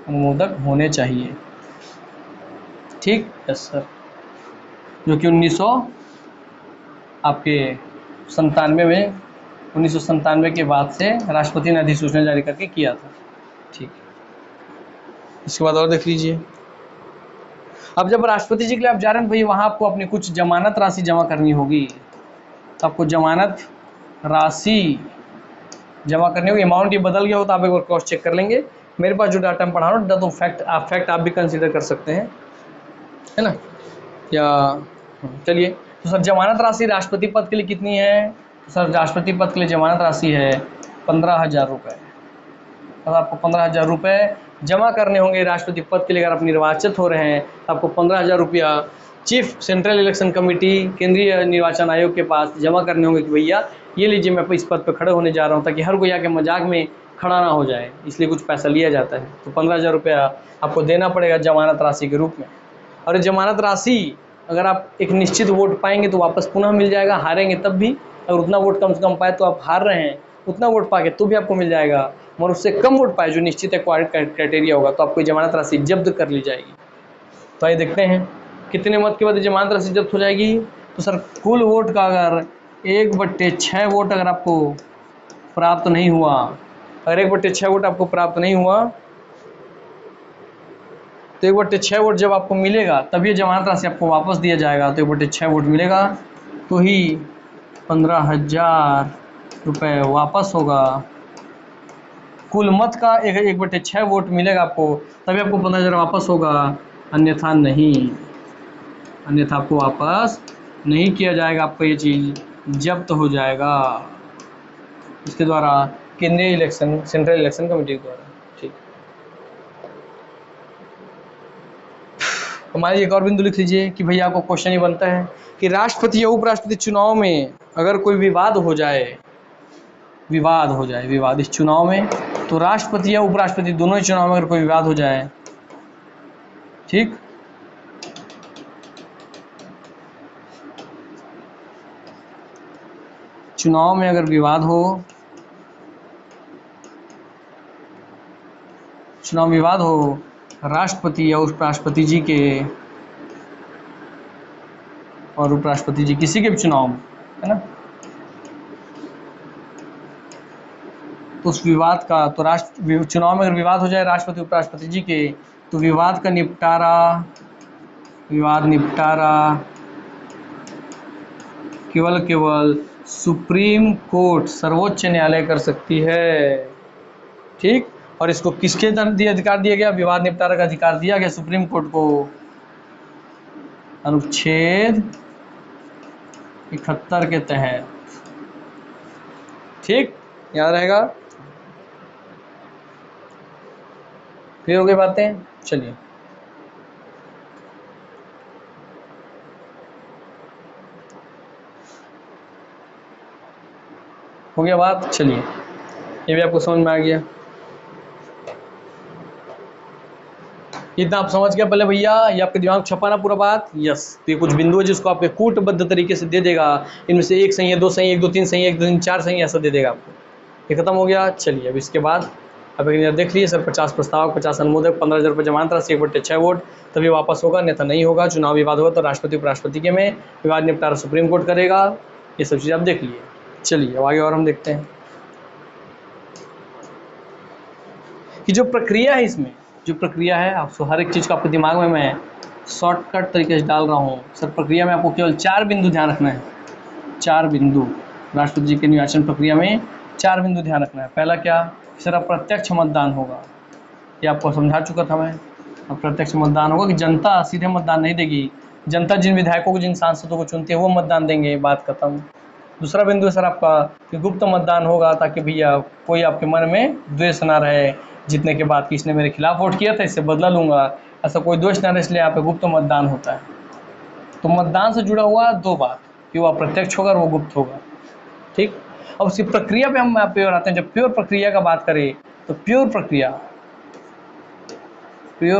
अनुमोदक होने चाहिए, ठीक। यस सर, जो कि 1997 के बाद से राष्ट्रपति ने अधिसूचना जारी करके किया था, ठीक। इसके बाद और देख लीजिए, अब जब राष्ट्रपति जी के लिए आप जा रहे हैं भाई, वहाँ आपको अपनी कुछ जमानत राशि जमा करनी होगी। तो आपको जमानत राशि जमा करनी होगी। अमाउंट ये बदल गया हो तो आप एक बार क्रॉस चेक कर लेंगे। मेरे पास जो डाटा मैं पढ़ा रहा हूँ तो फैक्ट आप भी कंसीडर कर सकते हैं, है ना। या चलिए, तो सर जमानत राशि राष्ट्रपति पद के लिए कितनी है? तो सर राष्ट्रपति पद के लिए जमानत राशि है 15,000 रुपये। तो आपको 15,000 रुपये जमा करने होंगे राष्ट्रपति पद के लिए। अगर आप निर्वाचित हो रहे हैं तो आपको 15,000 रुपया चीफ सेंट्रल इलेक्शन कमेटी, केंद्रीय निर्वाचन आयोग के पास जमा करने होंगे कि भैया ये लीजिए मैं इस पद पर खड़े होने जा रहा हूँ, ताकि हर कोई आके मजाक में खड़ा ना हो जाए, इसलिए कुछ पैसा लिया जाता है। तो 15,000 रुपया आपको देना पड़ेगा जमानत राशि के रूप में। और ये जमानत राशि अगर आप एक निश्चित वोट पाएंगे तो वापस पुनः मिल जाएगा, हारेंगे तब भी। अगर उतना वोट कम से कम पाए तो आप हार रहे हैं, उतना वोट पा के तो भी आपको मिल जाएगा। और उससे कम वोट पाए जो निश्चित क्राइटेरिया होगा तो आपको जमानत राशि जब्त कर ली जाएगी। तो आइए देखते हैं कितने मत के बाद जमानत राशि जब्त हो जाएगी। तो सर कुल वोट का अगर 1/6 वोट अगर आपको प्राप्त नहीं हुआ, अगर 1/6 वोट आपको प्राप्त नहीं हुआ तो 1/6 वोट जब आपको मिलेगा तब ये जमानत राशि आपको वापस दिया जाएगा। तो 1/6 वोट मिलेगा तो ही 15,000 रुपये वापस होगा। कुल मत का 1/6 वोट मिलेगा आपको, तभी आपको 15,000 वापस होगा, अन्यथा नहीं, अन्यथा आपको वापस नहीं किया जाएगा। आपका ये चीज़ जब्त हो जाएगा, इसके द्वारा, केंद्रीय इलेक्शन, सेंट्रल इलेक्शन कमेटी के द्वारा। ठीक, हमारे एक और बिंदु लिख लीजिए कि भैया आपको क्वेश्चन ये बनता है कि राष्ट्रपति या उपराष्ट्रपति चुनाव में अगर कोई विवाद हो जाए, विवाद इस चुनाव में, तो राष्ट्रपति या उपराष्ट्रपति दोनों ही चुनाव में अगर कोई विवाद हो जाए, ठीक, चुनाव में अगर विवाद हो, चुनाव विवाद हो राष्ट्रपति या उपराष्ट्रपति जी के और उपराष्ट्रपति जी किसी के भी चुनाव में, है ना, तो उस विवाद का, तो चुनाव में अगर विवाद हो जाए राष्ट्रपति उपराष्ट्रपति जी के, तो विवाद का निपटारा केवल सुप्रीम कोर्ट, सर्वोच्च न्यायालय कर सकती है। ठीक, और इसको किसके अधिकार दिया गया, विवाद निपटारा का अधिकार दिया गया सुप्रीम कोर्ट को, अनुच्छेद 71 के तहत। ठीक, याद रहेगा। क्लियर हो गई बातें? चलिए, हो गया बात। चलिए, ये भी आपको समझ में आ गया। इतना आप समझ गया पहले भैया, ये आपके दिमाग में छपा ना पूरा बात। यस, तो ये कुछ बिंदु है जिसको आपके कूटबद्ध तरीके से दे देगा, इनमें से एक सही है, दो सही है, 1 2 3 सही है, 1 2 3 4 सही है, ऐसा दे देगा आपको। ये खत्म हो गया। चलिए, अब इसके बाद अब एक देख लीजिए सर, 50 प्रस्ताव, 50 अनुमोदक, 15,000 रुपये जमानत राशि, 1/6 वोट, तभी वापस होगा, अन्यथा नहीं होगा। चुनाव विवाद होगा तो राष्ट्रपति उपराष्ट्रपति के में विवाद निपटारा सुप्रीम कोर्ट करेगा। ये सब चीज़ आप देख लीजिए। चलिए, अब आगे और हम देखते हैं कि जो प्रक्रिया है, इसमें जो प्रक्रिया है, आपको हर एक चीज़ को आपके दिमाग में मैं शॉर्टकट तरीके से डाल रहा हूँ सर। प्रक्रिया में आपको केवल 4 बिंदु ध्यान रखना है, 4 बिंदु। राष्ट्रपति जी के निर्वाचन प्रक्रिया में 4 बिंदु ध्यान रखना है। पहला क्या सर, अप्रत्यक्ष मतदान होगा, ये आपको समझा चुका था मैं। अप्रत्यक्ष मतदान होगा कि जनता सीधे मतदान नहीं देगी, जनता जिन विधायकों को, जिन सांसदों को चुनती है वो मतदान देंगे, बात खत्म। दूसरा बिंदु है सर आपका कि गुप्त मतदान होगा, ताकि भैया कोई आपके मन में द्वेष ना रहे, जीतने के बाद कि इसने मेरे खिलाफ वोट किया था, इससे बदला लूंगा, ऐसा कोई दोष ना रहे, इसलिए यहाँ पे गुप्त मतदान होता है। तो मतदान से जुड़ा हुआ 2 बात, कि वो अप्रत्यक्ष होगा और वो गुप्त होगा। ठीक, अब उसकी प्रक्रिया पे हम पे आते हैं। जब प्योर प्रक्रिया का बात करें तो प्योर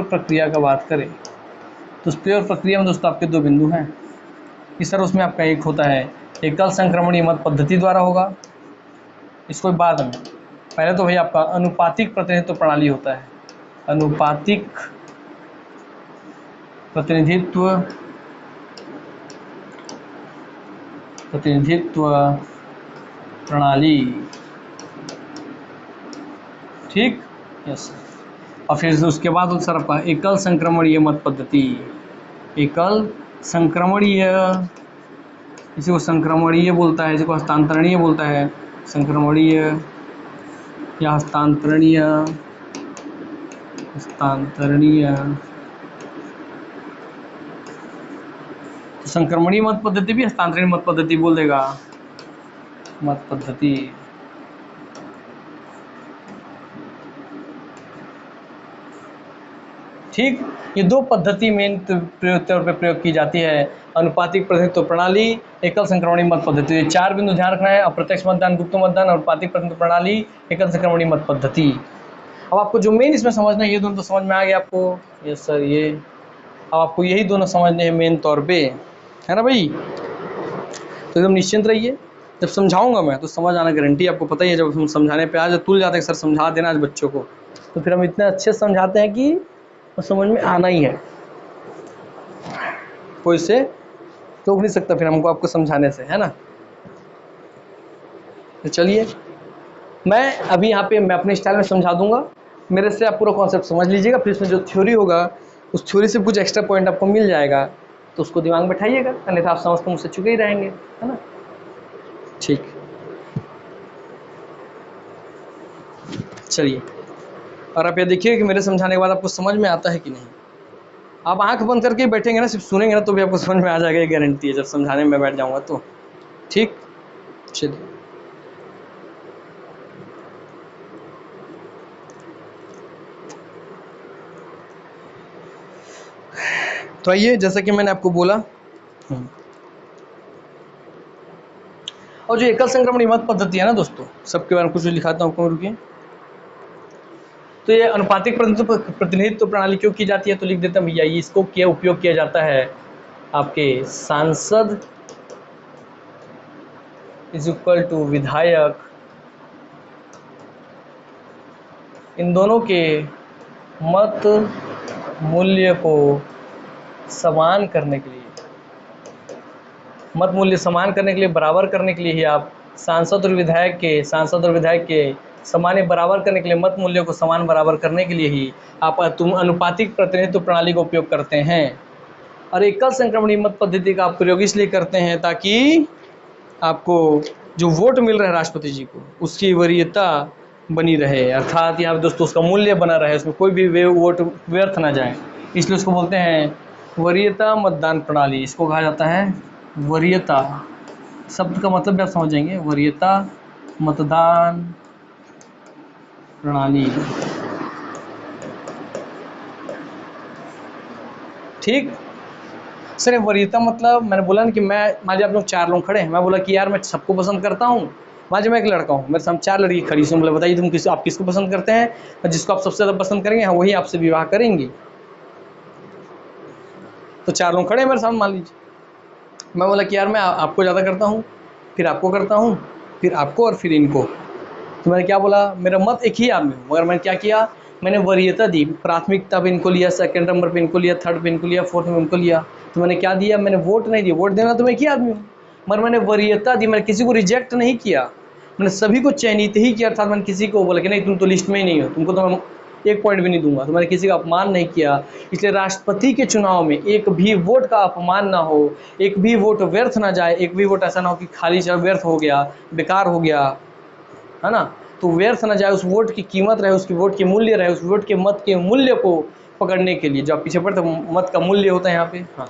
प्रक्रिया का बात करें तो उस प्योर प्रक्रिया में दोस्तों आपके 2 बिंदु हैं कि सर उसमें आपका एक होता है एकल संक्रमणीय मत पद्धति द्वारा होगा, इसको बाद में। पहले तो भैया आपका अनुपातिक प्रतिनिधित्व प्रणाली होता है, अनुपातिक प्रतिनिधित्व प्रणाली। ठीक, यस। और फिर उसके बाद सर आपका एकल संक्रमणीय मत पद्धति, एकल संक्रमणीय, इसी को संक्रमणीय बोलता है, इसी को हस्तांतरणीय बोलता है, संक्रमणीय या हस्तांतरणीय संक्रमणीय मत पद्धति भी हस्तांतरणीय मत पद्धति बोल देगा, मत पद्धति। ठीक, ये 2 पद्धति मेन तौर पे प्रयोग की जाती है, अनुपातिक प्रतिनिधित्व प्रणाली, एकल संक्रमणीय मत पद्धति। ये 4 बिंदु ध्यान रखना है, अप्रत्यक्ष मतदान, गुप्त मतदान, अनुपातिक प्रतिनिधित्व प्रणाली, एकल संक्रमणीय मत पद्धति। अब आपको जो मेन इसमें समझना है, ये दोनों तो समझ में आ गया आपको। यस सर, ये अब आपको यही दोनों समझने हैं मेन तौर पे, है ना भाई। तो एकदम निश्चिंत रहिए, जब समझाऊंगा मैं तो समझ आना गारंटी। आपको पता ही है, जब हम समझाने पे आज तुल जाते हैं सर समझा देना आज बच्चों को, तो फिर हम इतने अच्छे से समझाते हैं कि वो समझ में आना ही है, कोई से रोक नहीं सकता फिर हमको आपको समझाने से, है ना। तो चलिए, मैं अभी यहाँ पे मैं अपने स्टाइल में समझा दूंगा, मेरे से आप पूरा कॉन्सेप्ट समझ लीजिएगा। फिर इसमें जो थ्योरी होगा उस थ्योरी से कुछ एक्स्ट्रा पॉइंट आपको मिल जाएगा, तो उसको दिमाग में बैठाइएगा, अन्यथा आप समझते मुझसे चुके ही रहेंगे, है ना। ठीक, चलिए, और आप ये देखिए कि मेरे समझाने के बाद आपको समझ में आता है कि नहीं। आप आंख बंद करके बैठेंगे ना, सिर्फ सुनेंगे ना, तो भी आपको समझ में आ जाएगा, ये गारंटी है, जब समझाने में बैठ जाऊंगा तो। ठीक, चलिए, तो आइए, जैसा कि मैंने आपको बोला, और जो एकल संक्रमण मत पद्धति है ना दोस्तों, सबके बारे में कुछ लिखाता हूँ आपको, रुकिए। तो ये अनुपातिक प्रतिनिधित्व प्रणाली क्यों की जाती है, तो लिख देता हूँ भैया, इसको क्या उपयोग किया जाता है, आपके सांसद इज इक्वल टू विधायक, इन दोनों के मत मूल्य को समान करने के लिए, मत मूल्य समान करने के लिए, बराबर करने के लिए ही आप सांसद और विधायक के समान बराबर करने के लिए, मत मूल्यों को समान बराबर करने के लिए ही आप तुम अनुपातिक प्रतिनिधित्व प्रणाली का उपयोग करते हैं। और एकल संक्रमणीय मत पद्धति का आप प्रयोग इसलिए करते हैं ताकि आपको जो वोट मिल रहा है राष्ट्रपति जी को, उसकी वरीयता बनी रहे, अर्थात यहाँ दोस्तों उसका मूल्य बना रहे, उसमें कोई भी वोट व्यर्थ ना जाए, इसलिए उसको बोलते हैं वरीयता मतदान प्रणाली। इसको कहा जाता है वरीयता, शब्द का मतलब भी आप समझ जाएंगे, वरीयता मतदान प्रणाली। ठीक सर, वरीयता मतलब मैंने बोला ना कि मैं, मान लीजिए आप लोग 4 लोग खड़े हैं, मैं बोला कि यार मैं सबको पसंद करता हूँ, मान लीजिए मैं एक लड़का हूँ, मेरे सामने 4 लड़की खड़ी हैं, बोले बताइए तुम आप किसको पसंद करते हैं, और जिसको आप सबसे ज़्यादा पसंद करेंगे हम वही आपसे विवाह करेंगे। तो 4 लोग खड़े हैं मेरे सामने, मान लीजिए मैं बोला कि यार मैं आपको ज़्यादा करता हूँ, फिर आपको करता हूँ, फिर आपको, और फिर इनको। तो मैंने क्या बोला, मेरा मत एक ही आदमी, मगर मैंने क्या किया, मैंने वरीयता दी, प्राथमिकता पे इनको लिया, सेकंड नंबर पे इनको लिया, थर्ड पे इनको लिया, फोर्थ में इनको लिया। तो मैंने क्या दिया, मैंने वोट नहीं दिया, वोट देना तो मैं एक ही आदमी हूँ, मगर मैंने वरीयता दी, मैंने किसी को रिजेक्ट नहीं किया, मैंने सभी को चयनित ही किया, अर्थात मैंने किसी को बोला कि नहीं तुम तो लिस्ट में ही नहीं हो, तुमको तो मैं 1 पॉइंट भी नहीं दूंगा। तो मैंने किसी का अपमान नहीं किया, इसलिए राष्ट्रपति के चुनाव में एक भी वोट का अपमान ना हो, एक भी वोट व्यर्थ ना जाए, एक भी वोट ऐसा ना हो कि खाली चल व्यर्थ हो गया, बेकार हो गया, है ना, तो व्यर्थ ना जाए, उस वोट की कीमत रहे, उसकी वोट के मूल्य रहे, उस वोट के मत के मूल्य को पकड़ने के लिए, जो आप पीछे पढ़ते मत का मूल्य होता है यहाँ पे, हाँ,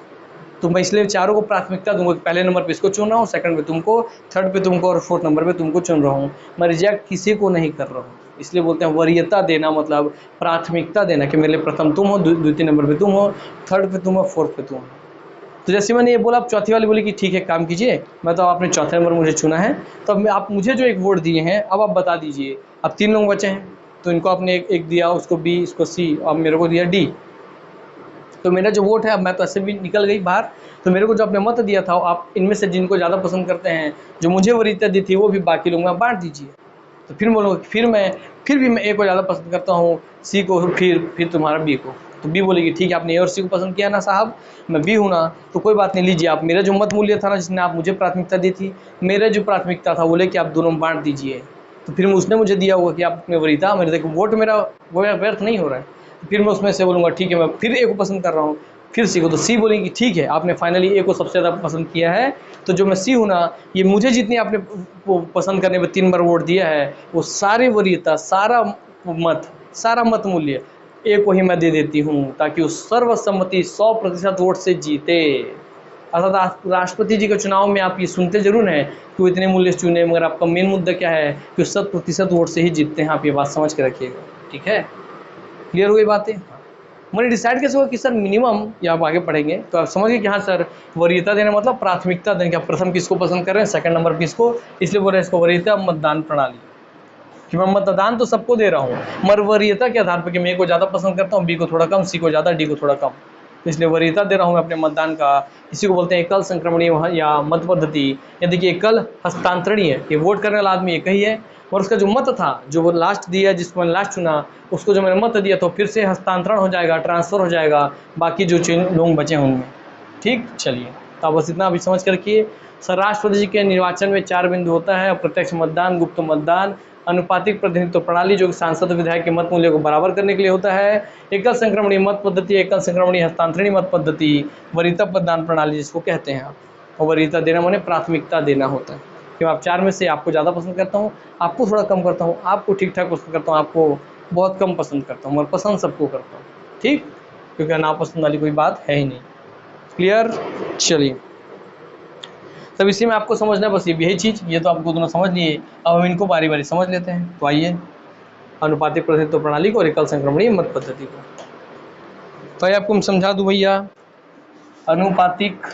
तो मैं इसलिए चारों को प्राथमिकता दूंगा, पहले नंबर पे इसको चुन रहा हूँ, सेकंड पे तुमको, थर्ड पे तुमको, और फोर्थ नंबर पे तुमको चुन रहा हूँ, मैं रिजेक्ट किसी को नहीं कर रहा हूँ। इसलिए बोलते हैं वरीयता देना, मतलब प्राथमिकता देना, कि मेरे लिए प्रथम तुम हो, द्वितीय नंबर पे तुम हो, थर्ड पे तुम हो, फोर्थ पे तुम हो। तो जैसे मैंने ये बोला, आप चौथी वाली बोली कि ठीक है काम कीजिए, मैं तो आपने चौथे नंबर मुझे चुना है, तो अब आप मुझे जो एक वोट दिए हैं, अब आप बता दीजिए, अब 3 लोग बचे हैं, तो इनको आपने एक दिया, उसको बी, इसको सी, अब मेरे को दिया डी, तो मेरा जो वोट है, अब मैं तो ऐसे भी निकल गई बाहर, तो मेरे को जो आपने मत दिया था, आप इनमें से जिनको ज़्यादा पसंद करते हैं, जो मुझे वरीयता दी थी, वो भी बाकी लोग में बांट दीजिए। तो फिर बोलूँगा, फिर भी मैं ए को ज़्यादा पसंद करता हूँ, सी को, फिर तुम्हारा बी को। तो बी बोलेगी ठीक है, आपने ए और सी को पसंद किया ना साहब, मैं बी हूँ ना, तो कोई बात नहीं, लीजिए आप मेरा जो मत मूल्य था ना, जिसने आप मुझे प्राथमिकता दी थी, मेरा जो प्राथमिकता था वो लेके आप दोनों में बांट दीजिए। तो फिर उसने मुझे दिया होगा कि आप अपने वरीयता, मेरे देखो वोट मेरा वो व्यर्थ नहीं हो रहा है, फिर मैं उसमें से बोलूँगा ठीक है, मैं फिर ए को पसंद कर रहा हूँ, फिर सी को, तो सी बोलेंगी ठीक है, आपने फाइनली ए को सबसे ज़्यादा पसंद किया है, तो जो मैं सी हूँ ना, ये मुझे जितनी आपने वो पसंद करने में 3 बार वोट दिया है, वो सारी वरीयता, सारा मत मूल्य ए को ही मैं दे देती हूँ, ताकि वो सर्वसम्मति 100% वोट से जीते। अर्थात राष्ट्रपति जी के चुनाव में आप ये सुनते जरूर हैं कि वो इतने मूल्य से चुने, मगर आपका मेन मुद्दा क्या है कि 100% वोट से ही जीतते हैं। आप ये बात समझ के रखिएगा, ठीक है, क्लियर हुई बातें। मैंने डिसाइड कैसे हुआ कि सर मिनिमम, या आप आगे पढ़ेंगे तो आप समझिए कि हाँ सर, वरीयता देना मतलब प्राथमिकता देना, कि आप प्रथम किसको पसंद कर रहे हैं, सेकंड नंबर किसको, इसलिए बोल रहे हैं इसको वरीयता मतदान प्रणाली, कि मैं मतदान तो सबको दे रहा हूँ, मगर वरीयता के आधार पर कि मैं ए को ज़्यादा पसंद करता हूँ, बी को थोड़ा कम, सी को ज़्यादा, डी को थोड़ा कम, तो इसलिए वरीयता दे रहा हूँ मैं अपने मतदान का। इसी को बोलते हैं एकल संक्रमणीय या मत पद्धति। या देखिए एकल हस्तांतरणीय, ये वोट करने वाला आदमी एक ही है, और उसका जो मत था, जो वो लास्ट दिया, जिसको मैंने लास्ट चुना, उसको जो मैंने मत दिया, तो फिर से हस्तांतरण हो जाएगा, ट्रांसफ़र हो जाएगा बाकी जो लोग बचे हैं उनमें। ठीक, चलिए, तो बस इतना अभी समझ कर रखिए। सर राष्ट्रपति जी के निर्वाचन में 4 बिंदु होता है, प्रत्यक्ष मतदान, गुप्त मतदान, अनुपातिक प्रतिनिधित्व प्रणाली, जो कि सांसद विधायक के मत मूल्य को बराबर करने के लिए होता है, एकल संक्रमणीय मत पद्धति, एकल संक्रमणीय हस्तांतरणीय मत पद्धति, वरीयता मतदान प्रणाली जिसको कहते हैं आप। और वरीयता देना माने प्राथमिकता देना होता है, कि मैं आप 4 में से आपको ज़्यादा पसंद करता हूँ, आपको थोड़ा कम करता हूँ, आपको ठीक ठाक पसंद करता हूँ, आपको बहुत कम पसंद करता हूँ, और पसंद सबको करता हूँ। ठीक, क्योंकि नापसंद वाली कोई बात है ही नहीं। क्लियर, चलिए, तब इसी में आपको समझना है बस यही चीज़, ये तो आपको दोनों समझ लिए, अब हम इनको बारी बारी समझ लेते हैं। तो आइए, अनुपातिक प्रतिनिधित्व प्रणाली को और एकल संक्रमणीय मत पद्धति को। तो आइए आपको मैं समझा दूं भैया। अनुपातिक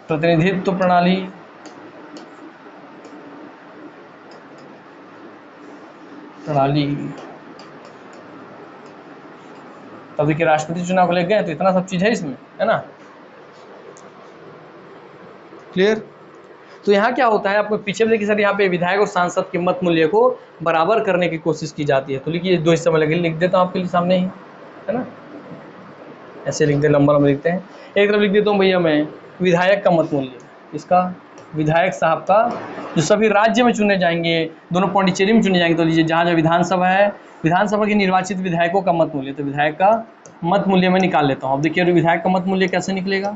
प्रतिनिधित्व प्रणाली तब देखिए राष्ट्रपति चुनाव को ले गए तो इतना सब चीज है इसमें, है ना। क्लियर। तो यहाँ क्या होता है, आपको पीछे में देखिए सर, यहाँ पे विधायक और सांसद के मत मूल्य को बराबर करने की कोशिश की जाती है। तो लिखिए दो हिस्से में लगे, लिख देता हूँ आपके लिए सामने ही, है ना। ऐसे लिखते नंबर में लिखते हैं। एक तरफ लिख देता हूँ भैया मैं विधायक का मत मूल्य, इसका विधायक साहब का जो सभी राज्य में चुने जाएंगे, दोनों पौंडीचेरी में चुने जाएंगे। तो लीजिए जहाँ जहाँ विधानसभा है, विधानसभा के निर्वाचित विधायकों का मत मूल्य, तो विधायक का मत मूल्य में निकाल लेता हूँ। अब देखिए विधायक का मत मूल्य कैसे निकलेगा,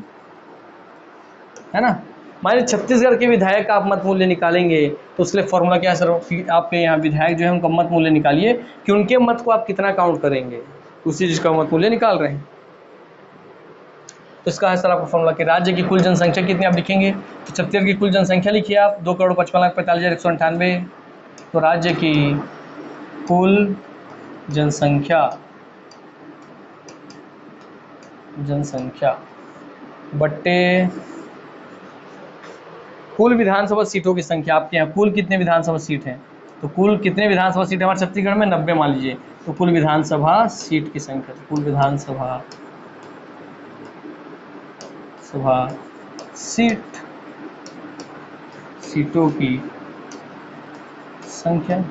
है ना। मान छत्तीसगढ़ के विधायक का आप मत मूल्य निकालेंगे तो उसके लिए फॉर्मूला क्या है सर, आपके यहाँ विधायक जो है उनका मत मूल्य निकालिए कि उनके मत को आप कितना काउंट करेंगे, उसी चीज का मत मूल्य निकाल रहे हैं। तो इसका है सर आपका फॉर्मूला कि राज्य की कुल जनसंख्या कितनी आप लिखेंगे, तो छत्तीसगढ़ की कुल जनसंख्या लिखिए आप 2,55,45,198। तो राज्य की कुल जनसंख्या बट्टे कुल विधानसभा सीटों की संख्या। आपके यहाँ कुल कितने विधानसभा सीट हैं, तो कुल कितने विधानसभा सीट हमारे छत्तीसगढ़ में 90 मान लीजिए। तो कुल विधानसभा सीट की संख्या, तो कुल विधानसभा सीटों की संख्या।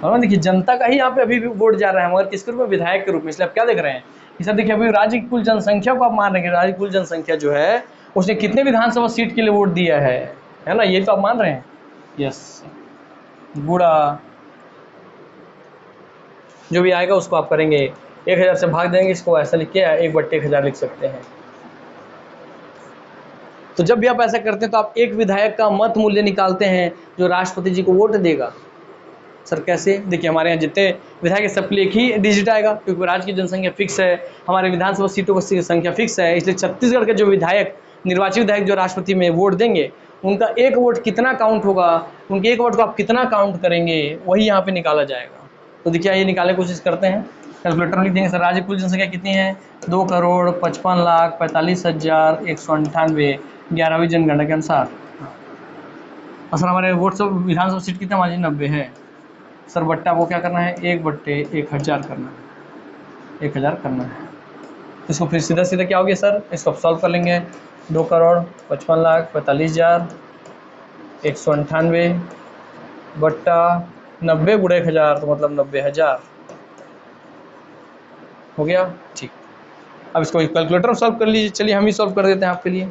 और देखिए जनता का ही यहाँ पे अभी भी वोट जा रहा है, मगर किसके रूप में, विधायक के रूप में। इसलिए आप क्या देख रहे हैं कि सर देखिए अभी राज्य की कुल जनसंख्या को आप मान रहे हैं, राज्य की कुल जनसंख्या जो है उसने कितने विधानसभा सीट के लिए वोट दिया है ना, ये तो आप मान रहे हैं। यस, गुड़ा जो भी आएगा उसको आप करेंगे 1000 से भाग देंगे, इसको ऐसा लिख के 1/1000 लिख सकते हैं। तो जब भी आप ऐसा करते हैं तो आप एक विधायक का मत मूल्य निकालते हैं जो राष्ट्रपति जी को वोट देगा। सर कैसे, देखिए हमारे यहाँ जितने विधायक है सबके लिए एक ही डिजिट आएगा, क्योंकि राज्य की जनसंख्या फिक्स है, हमारे विधानसभा सीटों की संख्या फिक्स है। इसलिए छत्तीसगढ़ के जो विधायक, निर्वाचित विधायक जो राष्ट्रपति में वोट देंगे, उनका एक वोट कितना काउंट होगा, उनके एक वोट को आप कितना काउंट करेंगे, वही यहाँ पे निकाला जाएगा। तो देखिए ये निकालने की कोशिश करते हैं, कैलकुलेटर में लिख देंगे। सर राज्य कुल जनसंख्या कितनी है, 2,55,45,198, 11वीं जनगणना के अनुसार। और सर हमारे वोट सब विधानसभा सीट कितना मान लीजिए 90 है। सर बट्टा वो क्या करना है, 1/1000 करना है, 1000 करना है। इसको फिर सीधा सीधा क्या हो गया सर, इसको सॉल्व कर लेंगे। 2,55,45,198 बट्टा 90 × 1000, तो मतलब 90,000 हो गया। ठीक, अब इसको कैलकुलेटर में सॉल्व कर लीजिए। चलिए हम ही सॉल्व कर देते हैं आपके लिए,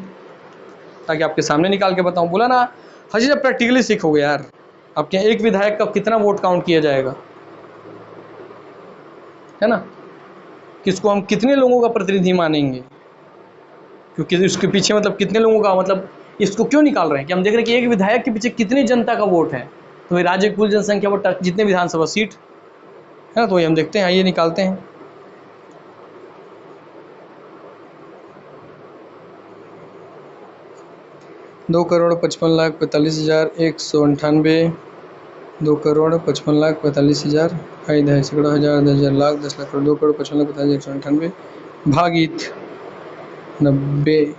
ताकि आपके सामने निकाल के बताऊं। बोला ना हजी, जब प्रैक्टिकली सीखोगे यार, आपके यहाँ एक विधायक का कितना वोट काउंट किया जाएगा, है ना, किसको हम कितने लोगों का प्रतिनिधि मानेंगे, क्योंकि इसके पीछे मतलब कितने लोगों का, मतलब इसको क्यों निकाल रहे हैं कि हम देख रहे हैं कि एक विधायक के पीछे कितनी जनता का वोट है। तो ये राज्य की कुल जनसंख्या वोट जितने विधानसभा सीट है ना, तो ये हम देखते हैं, आइए निकालते हैं। दो 2,55,45,198, 2,55,45,000, 2.5 सैकड़ा, 1000, 10,000, लाख, 10 लाख, 2,55,45,198 भागित 90।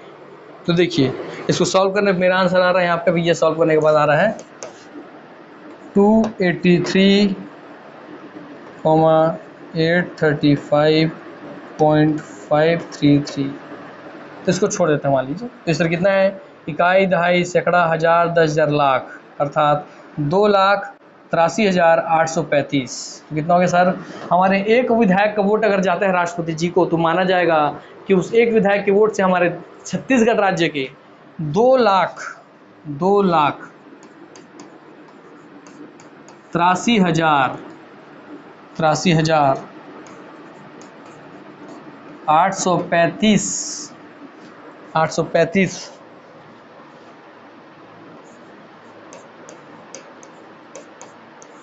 तो देखिए इसको सॉल्व करने पर मेरा आंसर आ रहा है यहाँ पे, भैया सॉल्व करने के बाद आ रहा है 283,835.533। तो इसको छोड़ देते हैं, मान लीजिए। तो इस तरह कितना है, इकाई, दहाई, सैकड़ा, 1000, 10,000, लाख, अर्थात 2,83,835। कितना हो गया सर, हमारे एक विधायक का वोट अगर जाता है राष्ट्रपति जी को, तो माना जाएगा कि उस एक विधायक के वोट से हमारे छत्तीसगढ़ राज्य के 2,83,835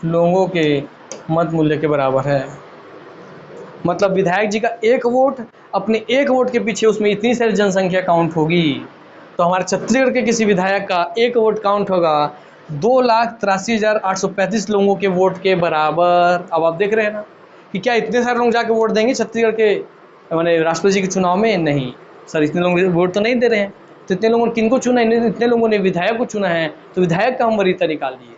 लोगों के मत मूल्य के बराबर है। मतलब विधायक जी का एक वोट, अपने एक वोट के पीछे उसमें इतनी सारी जनसंख्या काउंट होगी, तो हमारे छत्तीसगढ़ के किसी विधायक का एक वोट काउंट होगा 2,83,835 लोगों के वोट के बराबर। अब आप देख रहे हैं ना, कि क्या इतने सारे लोग जाके वोट देंगे छत्तीसगढ़ के मैंने राष्ट्रपति जी के चुनाव में? नहीं सर, इतने लोग वोट तो नहीं दे रहे हैं। तो इतने लोगों ने किनको चुना? इतने लोगों ने विधायक को चुना है, तो विधायक का हम वरीयता निकाल लिए।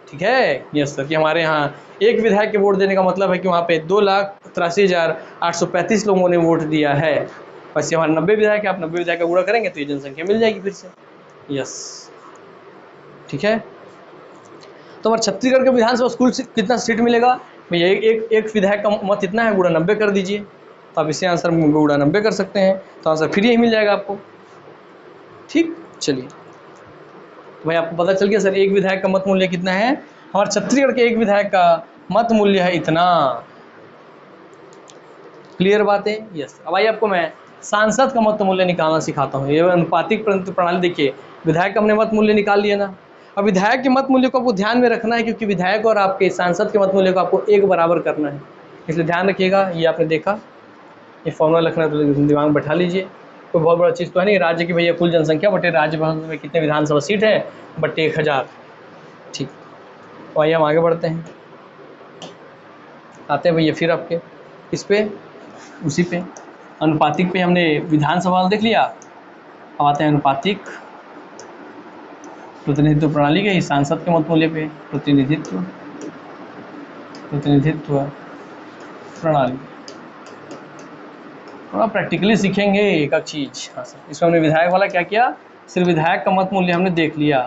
ठीक है, यस सर, कि हमारे यहाँ एक विधायक के वोट देने का मतलब है कि वहाँ पे 2,83,835 लोगों ने वोट दिया है। वैसे हमारे 90 विधायक है, आप 90 विधायक का गुणा करेंगे तो ये जनसंख्या मिल जाएगी फिर से। यस, ठीक है। तो हमारे छत्तीसगढ़ के विधानसभा स्कूल से कितना सीट मिलेगा भैया? एक विधायक का मत इतना है, गुणा 90 कर दीजिए, तो आप इसे आंसर गुणा 90 कर सकते हैं, तो आंसर फिर यही मिल जाएगा आपको। ठीक, चलिए तो भाई आपको पता चल गया सर एक विधायक का मत मूल्य कितना है। हमारे छत्तीसगढ़ के एक विधायक का मत मूल्य है इतना। क्लियर बात है? यस। अब आइए आपको मैं सांसद का मत मूल्य निकालना सिखाता हूँ। ये अनुपातिक प्रणाली देखिए, विधायक का हमने मत मूल्य निकाल लिया ना। अब विधायक के मत मूल्य को आपको ध्यान में रखना है, क्योंकि विधायक और आपके सांसद के मत मूल्य को आपको एक बराबर करना है, इसलिए ध्यान रखिएगा। ये आपने देखा, ये फॉर्मूला लिखना है तो दिमाग में बैठा लीजिए। कोई बहुत बड़ा चीज़ तो है नहीं। राज्य की भैया कुल जनसंख्या बटे राज्य में कितने विधानसभा सीट है बटे 1000। ठीक, तो आइए हम आगे बढ़ते हैं। आते हैं भैया फिर आपके इस पे, उसी पे अनुपातिक पे हमने विधानसभा देख लिया। अब आते हैं अनुपातिक प्रतिनिधित्व प्रणाली के सांसद के मत मूल्य पे। प्रतिनिधित्व प्रणाली थोड़ा प्रैक्टिकली सीखेंगे एक एक चीज़। हाँ सर, इसमें हमने विधायक वाला क्या किया, सिर्फ विधायक का मत मूल्य हमने देख लिया।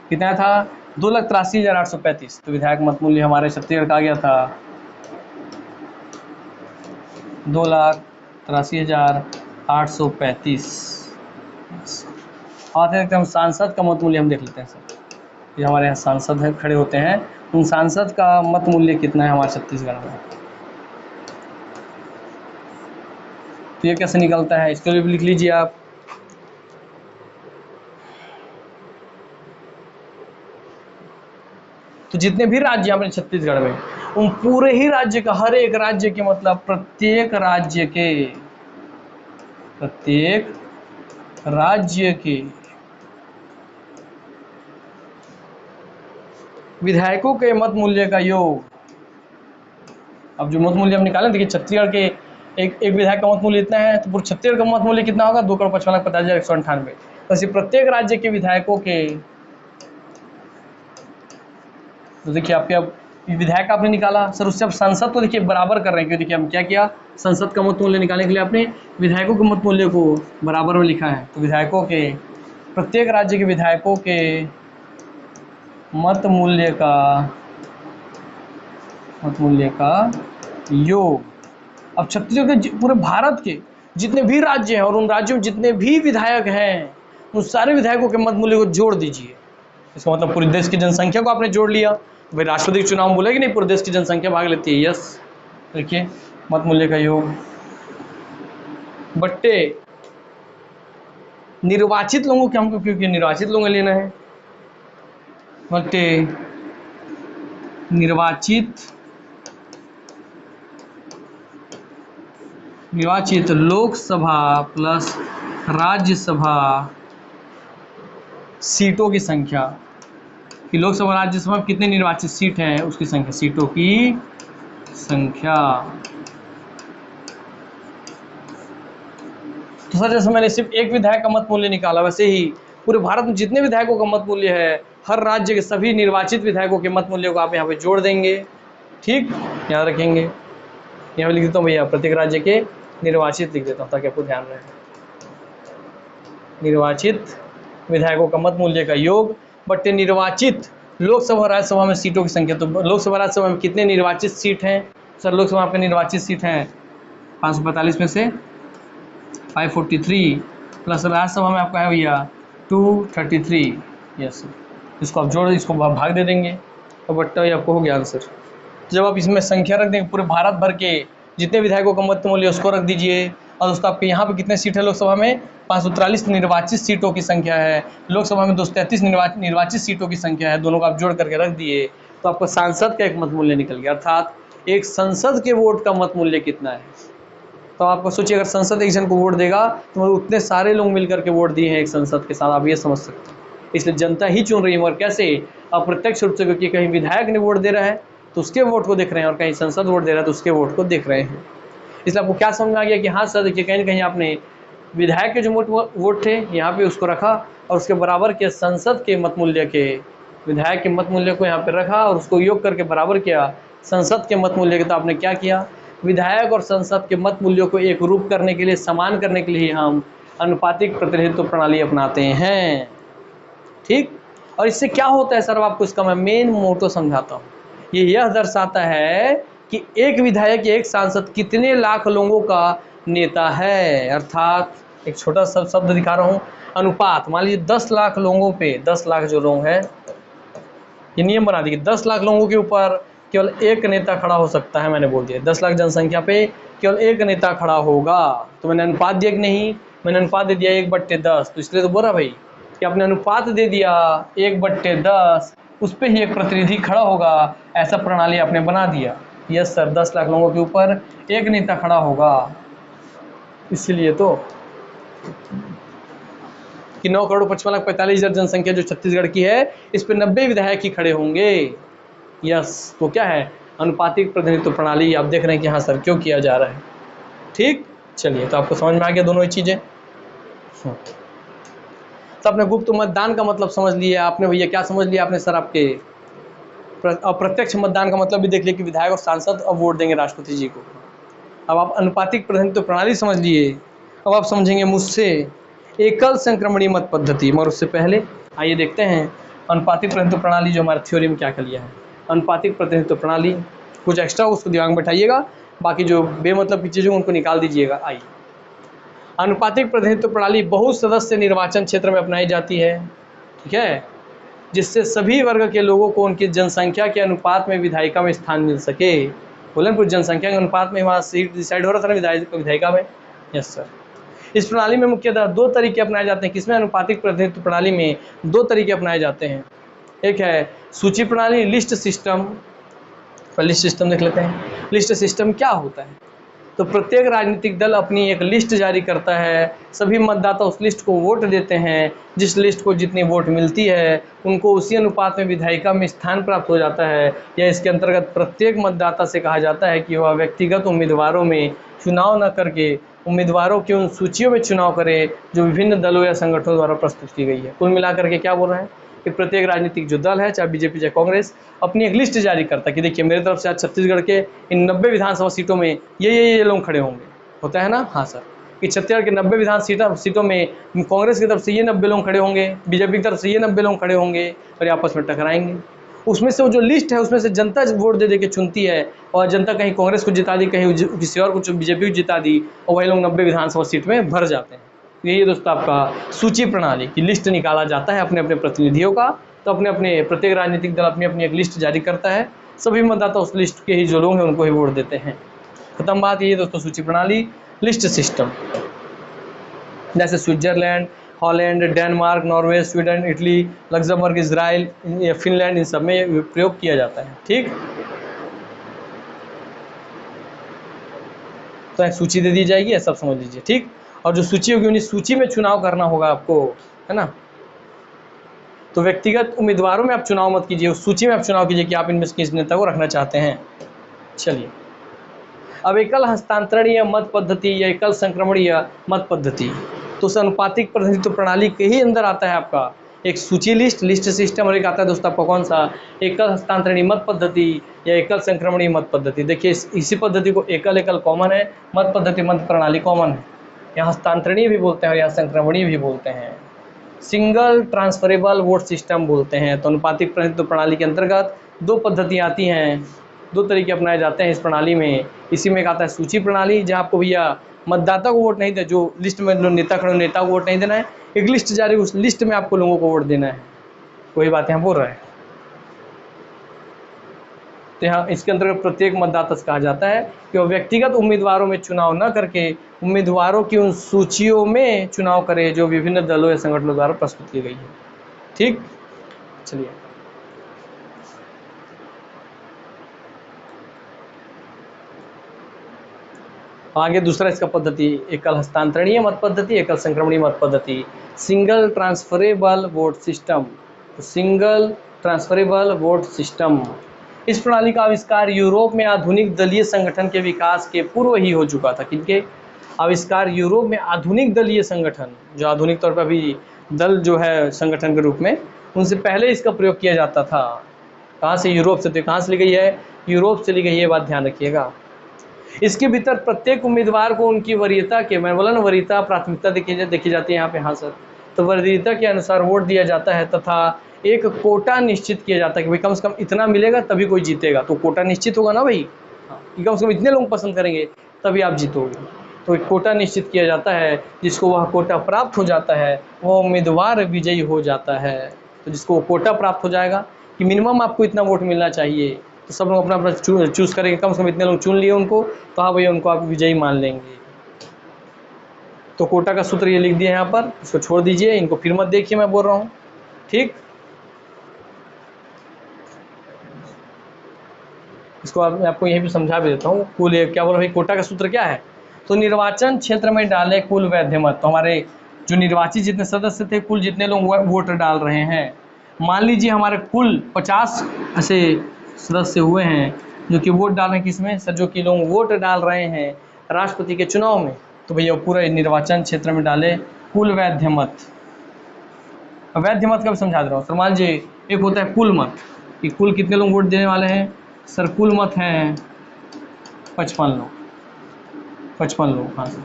कितना था? 2,83,835। तो विधायक मत मूल्य हमारे छत्तीसगढ़ का आ गया था 2,83,835। आते हैं हम सांसद का मत मूल्य हम देख लेते हैं सर। ये हमारे यहाँ सांसद है, खड़े होते हैं, उन सांसद का मत मूल्य कितना है हमारे छत्तीसगढ़ में। तो ये कैसे निकलता है, इसके लिए भी लिख लीजिए आप। तो जितने भी राज्य हमारे छत्तीसगढ़ में, उन पूरे ही राज्य का, हर एक राज्य के मतलब प्रत्येक राज्य के विधायकों के मत मूल्य का योग। अब जो मत मूल्य हम निकालें, देखिए छत्तीसगढ़ के एक विधायक का मत मूल्य इतना है, तो पूरे छत्तीसगढ़ का मत मूल्य कितना होगा? 2,55,50,198। तो ऐसे प्रत्येक राज्य के विधायकों के, तो देखिए आपके अब विधायक आपने निकाला सर, उससे अब संसद को देखिए बराबर कर रहे हैं, क्योंकि देखिए हम क्या किया, संसद का मत मूल्य निकालने के लिए आपने विधायकों के मत मूल्य को बराबर में लिखा है। तो विधायकों के, प्रत्येक राज्य के विधायकों के मत मूल्य का योग। अब छत्तीसगढ़ के पूरे भारत के जितने भी राज्य हैं और उन राज्यों में जितने भी विधायक हैं, उन सारे विधायकों के मत मूल्य को जोड़ दीजिए। इसका मतलब पूरे देश की जनसंख्या को आपने जोड़ लिया। तो भाई राष्ट्रपति के चुनाव में बोला कि नहीं, पूरे देश की जनसंख्या भाग लेती है। यस, देखिए मत मूल्य का योग बट्टे निर्वाचित लोगों के, हमको क्योंकि निर्वाचित लोगों लेना है, बट्टे निर्वाचित लोकसभा प्लस राज्यसभा सीटों की संख्या, कि लोकसभा राज्यसभा में कितने निर्वाचित सीट हैं उसकी संख्या, सीटों की संख्या। तो सर जैसे मैंने सिर्फ एक विधायक का मत मूल्य निकाला, वैसे ही पूरे भारत में जितने विधायकों का मत मूल्य है, हर राज्य के सभी निर्वाचित विधायकों के मत मूल्य को आप यहाँ पे जोड़ देंगे। ठीक, याद रखेंगे। यहाँ पे लिख देता हूँ भैया, प्रत्येक राज्य के निर्वाचित लिख देता हूँ ताकि आपको ध्यान रहे। निर्वाचित विधायकों का मत मूल्य का योग बट्टे निर्वाचित लोकसभा राज्यसभा में सीटों की संख्या। तो लोकसभा राज्यसभा में कितने निर्वाचित सीट हैं सर? लोकसभा आपके निर्वाचित सीट हैं 545 में से 543, प्लस राज्यसभा में आपका है भैया 233। यस, इसको आप जोड़, इसको आप भाग दे देंगे और बट्टा ये आपको हो गया आंसर। तो जब आप इसमें संख्या रख देंगे, पूरे भारत भर के जितने विधायकों का मत मूल्य उसको रख दीजिए। और दोस्तों आपके यहाँ पे कितने सीट है लोकसभा में? 543 निर्वाचित सीटों की संख्या है। लोकसभा में 233 निर्वाचित सीटों की संख्या है। दोनों को आप जोड़ करके रख दिए तो आपको सांसद का एक मत मूल्य निकल गया, अर्थात एक संसद के वोट का मत मूल्य कितना है। तो आपको सोचिए, अगर संसद एक जन को वोट देगा तो उतने सारे लोग मिलकर के वोट दिए हैं एक संसद के साथ, आप ये समझ सकते हैं। इसलिए जनता ही चुन रही है, मगर कैसे? अप्रत्यक्ष रूप से, क्योंकि कहीं विधायक ने वोट दे रहा है तो उसके वोट को देख रहे हैं, और कहीं संसद वोट दे रहा है तो उसके वोट को देख रहे हैं। इसलिए आपको क्या समझ में आ गया कि हाँ सर देखिए कहीं ना कहीं आपने विधायक के जो वोट थे यहाँ पे उसको रखा, और उसके बराबर किया संसद के मत मूल्य के, विधायक के मत मूल्य को यहाँ पे रखा और उसको योग करके बराबर किया संसद के मत मूल्य के। तो आपने क्या किया, विधायक और संसद के मत मूल्यों को एक रूप करने के लिए, समान करने के लिए हम अनुपातिक प्रतिनिधित्व प्रणाली अपनाते हैं। ठीक, और इससे क्या होता है सर, आपको इसका मैं मेन मोटो समझाता हूँ। ये यह दर्शाता है कि एक विधायक एक सांसद कितने लाख लोगों का नेता है। अर्थात एक छोटा सा शब्द दिखा रहा हूँ, अनुपात। मान लीजिए 10 लाख लोगों पे, 10 लाख जो लोग हैं, ये नियम बना दिए 10 लाख लोगों के ऊपर केवल एक नेता खड़ा हो सकता है। मैंने बोल दिया 10 लाख जनसंख्या पे केवल एक नेता खड़ा होगा। तो मैंने अनुपात दिया कि नहीं, मैंने अनुपात दे दिया 1/10। तो इसलिए तो बोला भाई कि आपने अनुपात दे दिया 1/10, उस पर ही एक प्रतिनिधि खड़ा होगा, ऐसा प्रणाली आपने बना दिया। यस सर, 10 लाख लोगों के ऊपर एक नेता खड़ा होगा। इसलिए तो कि 9,55,45,000 जनसंख्या जो छत्तीसगढ़ की है, इस पर 90 विधायक ही खड़े होंगे। यस, तो क्या है, अनुपातिक प्रतिनिधित्व प्रणाली। आप देख रहे हैं कि हाँ सर क्यों किया जा रहा है। ठीक, चलिए तो आपको समझ में आ गया दोनों ही चीजें। तो आपने गुप्त मतदान का मतलब समझ लिया आपने, भैया क्या समझ लिया आपने सर, आपके अप्रत्यक्ष मतदान का मतलब भी देख लिया कि विधायक और सांसद अब वोट देंगे राष्ट्रपति जी को। अब आप अनुपातिक प्रतिनिधित्व प्रणाली समझ लिए, अब आप समझेंगे मुझसे एकल संक्रमणीय मत पद्धति। मगर उससे पहले आइए देखते हैं अनुपातिक प्रतिनिधित्व प्रणाली जो हमारे थ्योरी में क्या कर लिया है। अनुपातिक प्रतिनिधित्व प्रणाली कुछ एक्स्ट्रा उसको दिमाग में बैठाइएगा, बाकी जो बेमतलब की चीज़ें उनको निकाल दीजिएगा। आइए, अनुपातिक प्रतिनिधित्व प्रणाली बहु सदस्य निर्वाचन क्षेत्र में अपनाई जाती है, ठीक है, जिससे सभी वर्ग के लोगों को उनकी जनसंख्या के अनुपात में विधायिका में स्थान मिल सके। बोले कुछ जनसंख्या के अनुपात में वहाँ सीट डिसाइड हो रहा था ना विधायिका में। यस सर, इस प्रणाली में मुख्यतः 2 तरीके अपनाए जाते हैं। किसमें, अनुपातिक प्रतिनिधित्व प्रणाली में 2 तरीके अपनाए जाते हैं। एक है सूची प्रणाली, लिस्ट सिस्टम। लिस्ट सिस्टम देख लेते हैं। लिस्ट सिस्टम क्या होता है, तो प्रत्येक राजनीतिक दल अपनी एक लिस्ट जारी करता है, सभी मतदाता उस लिस्ट को वोट देते हैं, जिस लिस्ट को जितनी वोट मिलती है उनको उसी अनुपात में विधायिका में स्थान प्राप्त हो जाता है। या इसके अंतर्गत प्रत्येक मतदाता से कहा जाता है कि वह व्यक्तिगत उम्मीदवारों में चुनाव न करके उम्मीदवारों की उन सूचियों में चुनाव करे जो विभिन्न दलों या संगठनों द्वारा प्रस्तुत की गई है। कुल मिलाकर के क्या बोल रहे हैं कि प्रत्येक राजनीतिक जो दल है, चाहे बीजेपी चाहे कांग्रेस, अपनी एक लिस्ट जारी करता है कि देखिए मेरी तरफ से आज छत्तीसगढ़ के इन 90 विधानसभा सीटों में ये लोग खड़े होंगे। होता है ना, हाँ सर, कि छत्तीसगढ़ के 90 विधानसभा सीटों में कांग्रेस की तरफ से ये 90 लोग खड़े होंगे, बीजेपी की तरफ से ये 90 लोग खड़े होंगे, और आपस में टकराएंगे। उसमें से वो जो लिस्ट है उसमें से जनता वोट दे के चुनती है, और जनता कहीं कांग्रेस को जिता दी, कहीं किसी और को बीजेपी को जिता दी, और वही लोग 90 विधानसभा सीट में भर जाते हैं। यही दोस्तों आपका सूची प्रणाली की लिस्ट निकाला जाता है अपने अपने प्रतिनिधियों का। तो अपने अपने प्रत्येक राजनीतिक दल अपनी अपनी एक लिस्ट जारी करता है, सभी मतदाता उस लिस्ट के ही जो लोग हैं उनको ही वोट देते हैं। खत्म बात। ये दोस्तों सूची प्रणाली, लिस्ट सिस्टम। जैसे Switzerland, Holland, Denmark, Norway, Sweden, Italy, Luxembourg, Israel, Finland, इन सब में प्रयोग किया जाता है। ठीक, तो एक सूची दे दी जाएगी, सब समझ लीजिए। ठीक, और जो सूची होगी उन्हीं सूची में चुनाव करना होगा आपको, है ना। तो व्यक्तिगत उम्मीदवारों में आप चुनाव मत कीजिए, उस सूची में आप चुनाव कीजिए कि आप इनमें से किस नेता को रखना चाहते हैं। चलिए, अब एकल हस्तांतरणीय मत पद्धति या एकल संक्रमणीय मत पद्धति, तो उस अनुपातिक प्रतिनिधित्व प्रणाली के ही अंदर आता है आपका एक सूची लिस्ट सिस्टम, और एक आता है दोस्तों आपका कौन सा, एकल हस्तांतरणीय मत पद्धति या एकल संक्रमणीय मत पद्धति। देखिए इसी पद्धति को एकल कॉमन है, मत पद्धति मत प्रणाली कॉमन है। यहाँ हस्तांतरणीय भी बोलते हैं और यहाँ संक्रमणीय भी बोलते हैं। सिंगल ट्रांसफरेबल वोट सिस्टम बोलते हैं। तो अनुपातिक प्रतिनिधित्व प्रणाली के अंतर्गत 2 पद्धतियाँ आती हैं, 2 तरीके अपनाए जाते हैं इस प्रणाली में। इसी में एक आता है सूची प्रणाली, जहाँ आपको भैया मतदाता को वोट नहीं दे, जो लिस्ट में जो नेता खड़े नेता को वोट नहीं देना है, एक लिस्ट जारी, उस लिस्ट में आपको लोगों को वोट देना है। वही बात यहाँ बोल रहे हैं। तो यहाँ इसके अंतर्गत प्रत्येक मतदाता से कहा जाता है कि वो व्यक्तिगत उम्मीदवारों में चुनाव न करके उम्मीदवारों की उन सूचियों में चुनाव करे जो विभिन्न दलों या संगठनों द्वारा प्रस्तुत की गई है। ठीक, चलिए आगे दूसरा इसका पद्धति, एकल हस्तांतरणीय मत पद्धति, एकल संक्रमणीय मत पद्धति, single transferable vote system. Single transferable vote system, इस प्रणाली का आविष्कार यूरोप में आधुनिक दलीय संगठन के विकास के पूर्व ही हो चुका था। किनके आविष्कार? यूरोप में आधुनिक दलीय संगठन, जो आधुनिक तौर पर अभी दल जो है संगठन के रूप में, उनसे पहले इसका प्रयोग किया जाता था। कहाँ से? यूरोप से। तो कहाँ से ली गई है? यूरोप से ली गई है, ये बात ध्यान रखिएगा। इसके भीतर प्रत्येक उम्मीदवार को उनकी वरीयता के, मैं बोला ना वरीयता प्राथमिकता देखी जाती है यहाँ पे। हाँ सर, तो वरीयता के अनुसार वोट दिया जाता है तथा एक कोटा निश्चित किया जाता है कि भाई कम से कम इतना मिलेगा तभी कोई जीतेगा। तो कोटा निश्चित होगा ना भाई, कि कम से कम इतने लोग पसंद करेंगे तभी आप जीतोगे। तो एक कोटा निश्चित किया जाता है, जिसको वह कोटा प्राप्त हो जाता है वह उम्मीदवार विजयी हो जाता है। तो जिसको कोटा प्राप्त हो जाएगा कि मिनिमम आपको इतना वोट मिलना चाहिए, तो सब लोग अपना अपना चूज़ करेंगे, कम से कम इतने लोग चुन लिए उनको, तो हाँ भैया उनको आप विजयी मान लेंगे। तो कोटा का सूत्र ये लिख दिया यहाँ पर, इसको छोड़ दीजिए, इनको फिर मत देखिए, मैं बोल रहा हूँ। ठीक, इसको मैं आपको यहीं पे समझा भी देता हूँ। कुल क्या बोला भाई, कोटा का सूत्र क्या है? तो निर्वाचन क्षेत्र में डाले कुल वैध मत। तो हमारे जो निर्वाचित जितने सदस्य थे, कुल जितने लोग वोट डाल रहे हैं, मान लीजिए हमारे कुल 50 ऐसे सदस्य हुए हैं जो कि वोट डाल रहे हैं। किसमें सर? जो कि लोग वोट डाल रहे हैं राष्ट्रपति के चुनाव में। तो भैया पूरे निर्वाचन क्षेत्र में डाले कुल वैध मत। वैध मत का भी समझा दे रहा हूँ सर। मान लीजिए एक होता है कुल मत, कि कुल कितने लोग वोट देने वाले हैं सर? कुल मत हैं 55 लोग, 55 लोग। हाँ सर,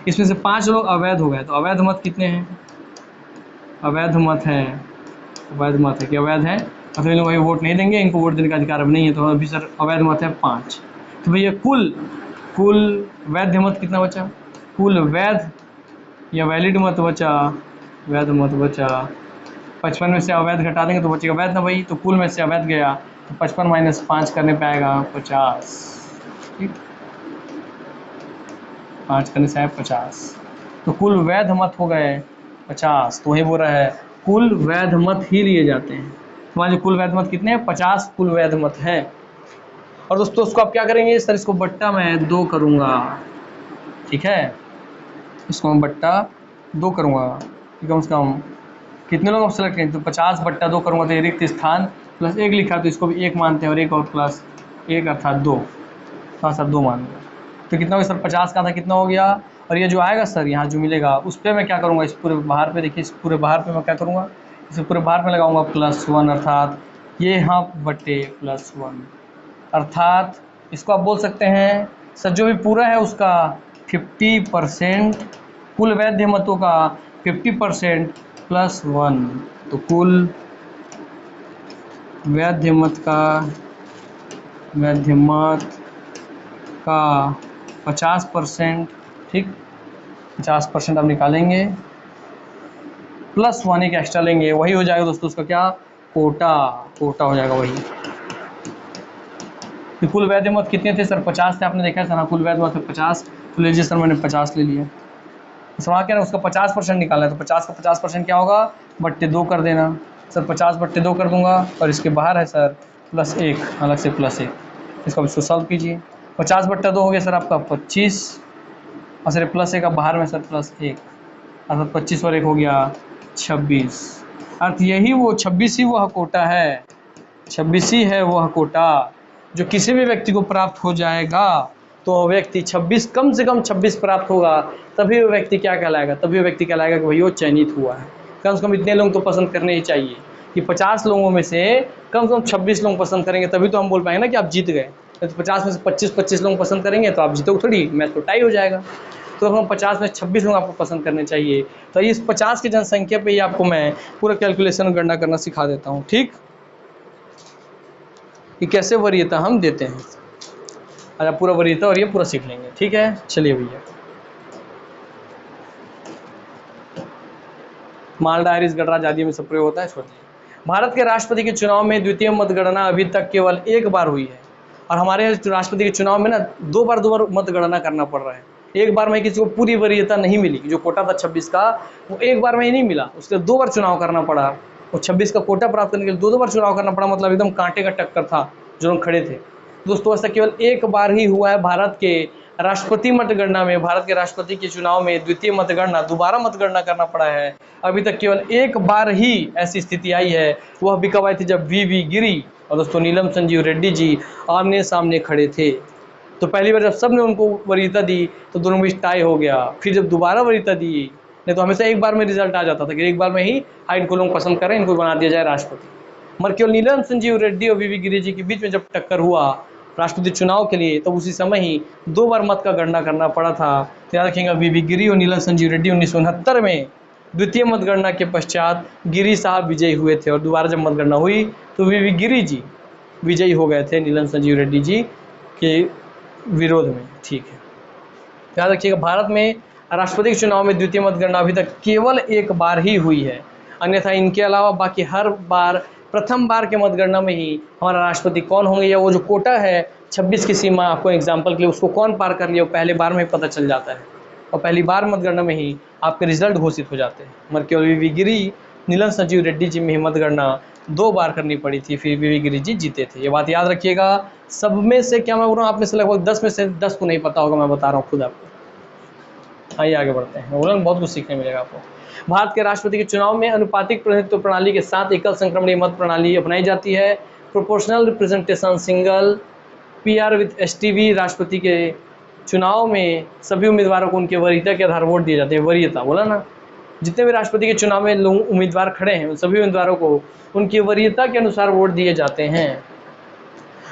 इसमें से 5 लोग अवैध हो गए। तो अवैध मत कितने हैं? अवैध मत है, अवैध मत है कि अवैध है, मतलब इन लोग भाई वोट नहीं देंगे, इनको वोट देने का अधिकार अब नहीं है। तो अभी सर अवैध मत है 5। तो भैया कुल वैध मत कितना बचा? कुल वैध या वैलिड मत बचा, वैध मत बचा 55 में से अवैध घटा देंगे तो बचेगा वैध ना भाई। तो कुल में से अवैध गया, तो 55 - 5 करने पे आएगा 50। ठीक, 5 करने से आए 50। तो कुल वैध मत हो गए 50। तो वही बोल रहा है कुल वैध मत ही लिए जाते हैं। मान कुल वैध मत कितने हैं? 50 कुल वैध मत हैं। और दोस्तों उसको आप क्या करेंगे सर? इसको बट्टा मैं 2 करूँगा। ठीक है, इसको मैं बट्टा 2 करूँगा कि कम से कम कितने लोग आप सेलेक्ट करें? तो 50 बट्टा 2 करूँगा, तो रिक्त स्थान प्लस 1 लिखा, तो इसको भी 1 मानते हैं, और एक और प्लस 1 अर्थात 2। हाँ सर 2 मान लिया। तो कितना हो गया सर? 50 का था कितना हो गया? और ये जो आएगा सर यहाँ जो मिलेगा उस पर मैं क्या करूँगा? इस पूरे बाहर पे देखिए, इस पूरे बाहर पे मैं क्या करूँगा? इसे पूरे बाहर पे लगाऊंगा +1, अर्थात ये हाफ बटे +1, अर्थात इसको आप बोल सकते हैं सर जो भी पूरा है उसका 50%, कुल वैध मतों का 50% +1। तो कुल वैध मत का 50%, ठीक, 50% आप निकालेंगे, +1 एक एक्स्ट्रा लेंगे, वही हो जाएगा दोस्तों उसका क्या? कोटा हो जाएगा वही। तो कुल वैध मत कितने थे सर? 50 थे, आपने देखा है सर। हाँ, कुल वैध मत 50। तो लीजिए सर मैंने 50 ले लिया। सर वहाँ क्या है, उसका 50% निकालना है। तो 50 का 50% क्या होगा? बट्टे 2 कर देना सर। 50 बट्टे 2 कर दूंगा, और इसके बाहर है सर +1, अलग से +1। इसको सॉल्व कीजिए। 50 बट्टा 2 हो गया सर आपका 25, और सर +1 अब बाहर में सर +1, अर्थात 25 और 1 हो गया 26। अर्थ यही वो 26 ही वह कोटा है, 26 ही है वह कोटा जो किसी भी व्यक्ति को प्राप्त हो जाएगा। तो व्यक्ति 26, कम से कम 26 प्राप्त होगा, तभी वो व्यक्ति क्या कहलाएगा? तभी वो व्यक्ति कहलाएगा कि भाई वो चयनित हुआ है। कम से कम इतने लोग तो पसंद करने ही चाहिए कि 50 लोगों में से कम 26 लोग पसंद करेंगे, तभी तो हम बोल पाएंगे ना कि आप जीत गए। तो 50 में से 25 लोग पसंद करेंगे तो आप जीतोगे थोड़ी, मैच तो टाई हो जाएगा। तो हम 50 में 26 लोग आपको पसंद करने चाहिए। तो इस 50 की जनसंख्या पे ही आपको मैं पूरा कैलकुलेशन गणना करना सिखा देता हूँ, ठीक, कि कैसे वरीयता हम देते हैं। अच्छा, पूरा वरीयता और ये पूरा सीख लेंगे, ठीक है। चलिए भैया, माल्टा, आयरिश, गणराज्य आदि में सब प्रयोग होता है, छोड़ दीजिए। भारत के राष्ट्रपति के चुनाव में द्वितीय मतगणना अभी तक केवल 1 बार हुई है, और हमारे राष्ट्रपति के चुनाव में ना 2 बार मतगणना करना पड़ रहा है। एक बार में किसी को पूरी वरीयता नहीं मिली, जो कोटा था 26 का वो एक बार में ही नहीं मिला, उसके 2 बार चुनाव करना पड़ा। और 26 का कोटा प्राप्त करने के लिए 2 बार चुनाव करना पड़ा, मतलब एकदम कांटे का टक्कर था जो लोग खड़े थे। दोस्तों ऐसा केवल 1 बार ही हुआ है भारत के राष्ट्रपति मतगणना में, भारत के राष्ट्रपति के चुनाव में द्वितीय मतगणना, दोबारा मतगणना करना पड़ा है। अभी तक केवल एक बार ही ऐसी स्थिति आई है, वह भी कब आई थी, जब वी गिरी और दोस्तों नीलम संजीव रेड्डी जी आमने सामने खड़े थे। तो पहली बार जब सबने उनको वरीयता दी तो दोनों में टाई हो गया। फिर जब दोबारा वरीयता दी, नहीं तो हमेशा एक बार में रिजल्ट आ जाता था कि एक बार में ही इनको लोग पसंद करें, इनको बना दिया जाए राष्ट्रपति। मगर केवल नीलम संजीव रेड्डी और वी गिरी जी के बीच में जब टक्कर हुआ राष्ट्रपति चुनाव के लिए, तो उसी समय ही 2 बार मत का गणना करना पड़ा था। तो याद रखिएगा, वी गिरी और नीलम संजीव रेड्डी 1969 में द्वितीय मतगणना के पश्चात गिरी साहब विजयी हुए थे, और दोबारा जब मतगणना हुई तो वी गिरी जी विजयी हो गए थे नीलम संजीव रेड्डी जी के विरोध में। ठीक है, याद रखिएगा, भारत में राष्ट्रपति के चुनाव में द्वितीय मतगणना अभी तक केवल एक बार ही हुई है, अन्यथा इनके अलावा बाकी हर बार प्रथम बार के मतगणना में ही हमारा राष्ट्रपति कौन होंगे, या वो जो कोटा है 26 की सीमा, आपको एग्जाम्पल के लिए उसको कौन पार कर लिया, वो पहले बार में ही पता चल जाता है, और पहली बार मतगणना में ही आपके रिजल्ट घोषित हो जाते हैं। मगर केवल वी गिरी, नीलम संजीव रेड्डी जी में मतगणना 2 बार करनी पड़ी थी, फिर वी गिरी जी जीते थे। ये बात याद रखिएगा। सब में से क्या मैं बोल रहा हूँ, आप में से लगभग 10 में से 10 को नहीं पता होगा, मैं बता रहा हूँ खुद आपको। आइए आगे बढ़ते हैं, बोला बहुत कुछ सीखने मिलेगा आपको। भारत के राष्ट्रपति के चुनाव में अनुपातिक प्रतिनिधित्व प्रणाली के साथ एकल संक्रमणीय मत प्रणाली अपनाई जाती है। Proportional representation single PR with STV. राष्ट्रपति के चुनाव में सभी उम्मीदवारों को उनके वरीयता के आधार वोट दिए जाते हैं। वरीयता बोला ना, जितने भी राष्ट्रपति के चुनाव में लोग उम्मीदवार खड़े हैं, उन सभी उम्मीदवारों को उनकी वरीयता के अनुसार वोट दिए जाते हैं।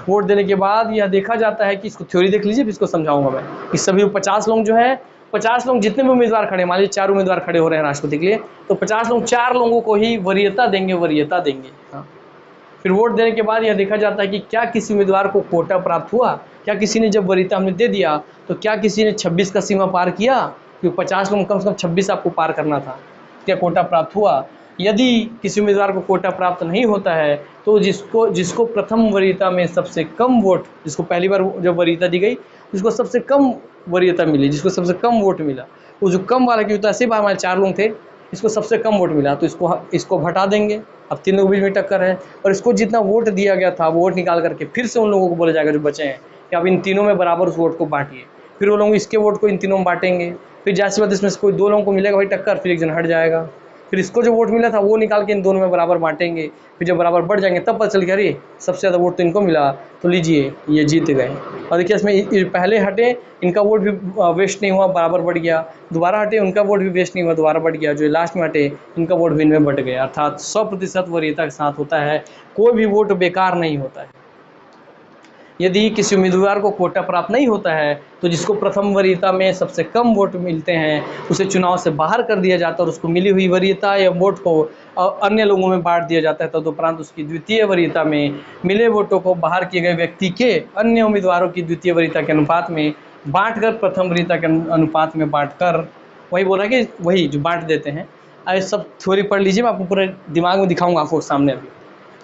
वोट देने के बाद यह देखा जाता है कि, इसको थ्योरी देख लीजिए, फिर इसको समझाऊंगा मैं, कि सभी 50 लोग जो है, 50 लोग जितने भी उम्मीदवार खड़े, मान लीजिए 4 उम्मीदवार खड़े हो रहे हैं राष्ट्रपति के लिए, तो 50 लोग 4 लोगों को ही वरीयता देंगे। हाँ। फिर वोट देने के बाद यह देखा जाता है कि क्या किसी उम्मीदवार को कोटा प्राप्त हुआ, क्या किसी ने, जब वरीयता हमने दे दिया तो क्या किसी ने 26 का सीमा पार किया, क्योंकि 50 लोग कम से कम 26 आपको पार करना था, क्या कोटा प्राप्त हुआ। यदि किसी उम्मीदवार को कोटा प्राप्त नहीं होता है तो जिसको प्रथम वरीयता में सबसे कम वोट, जिसको पहली बार जब वरीयता दी गई, जिसको सबसे कम वरीयता मिली, जिसको सबसे कम वोट मिला, वो जो कम वाला, क्योंकि ऐसे बार हमारे 4 लोग थे, इसको सबसे कम वोट मिला, तो इसको हटा देंगे। अब 3 लोगों के बीच में टक्कर है, और इसको जितना वोट दिया गया था, वोट निकाल करके फिर से उन लोगों को बोला जाएगा जो बचे हैं कि आप इन तीनों में बराबर उस वोट को बांटिए। फिर वो लोग इसके वोट को इन तीनों में बांटेंगे, फिर जैसे बात इसमें से कोई 2 लोगों को मिलेगा भाई टक्कर, फिर एक जन हट जाएगा, फिर इसको जो वोट मिला था वो निकाल के इन दोनों में बराबर बांटेंगे। फिर जब बराबर बढ़ जाएंगे तब पता चल गया, अरे सबसे ज़्यादा वोट तो इनको मिला, तो लीजिए ये जीत गए। और देखिए इसमें पहले हटे, इनका वोट भी वेस्ट नहीं हुआ, बराबर बढ़ गया, दोबारा हटे, उनका वोट भी वेस्ट नहीं हुआ, दोबारा बढ़ गया, जो लास्ट में हटे इनका वोट भी इनमें बढ़ गया। अर्थात 100% वरीयता के साथ होता है, कोई भी वोट बेकार नहीं होता है। यदि किसी उम्मीदवार को कोटा प्राप्त नहीं होता है तो जिसको प्रथम वरीयता में सबसे कम वोट मिलते हैं उसे चुनाव से बाहर कर दिया जाता है, और उसको मिली हुई वरीयता या वोट को अन्य लोगों में बांट दिया जाता है। तदुपरांत उसकी द्वितीय वरीयता में मिले वोटों को बाहर किए गए व्यक्ति के अन्य उम्मीदवारों की द्वितीय वरीयता के अनुपात में बांटकर, प्रथम वरीयता के अनुपात में बांटकर, वही बोला कि वही जो बांट देते हैं। ऐसे सब थ्योरी पढ़ लीजिए, मैं आपको पूरे दिमाग में दिखाऊंगा आपको सामने अभी।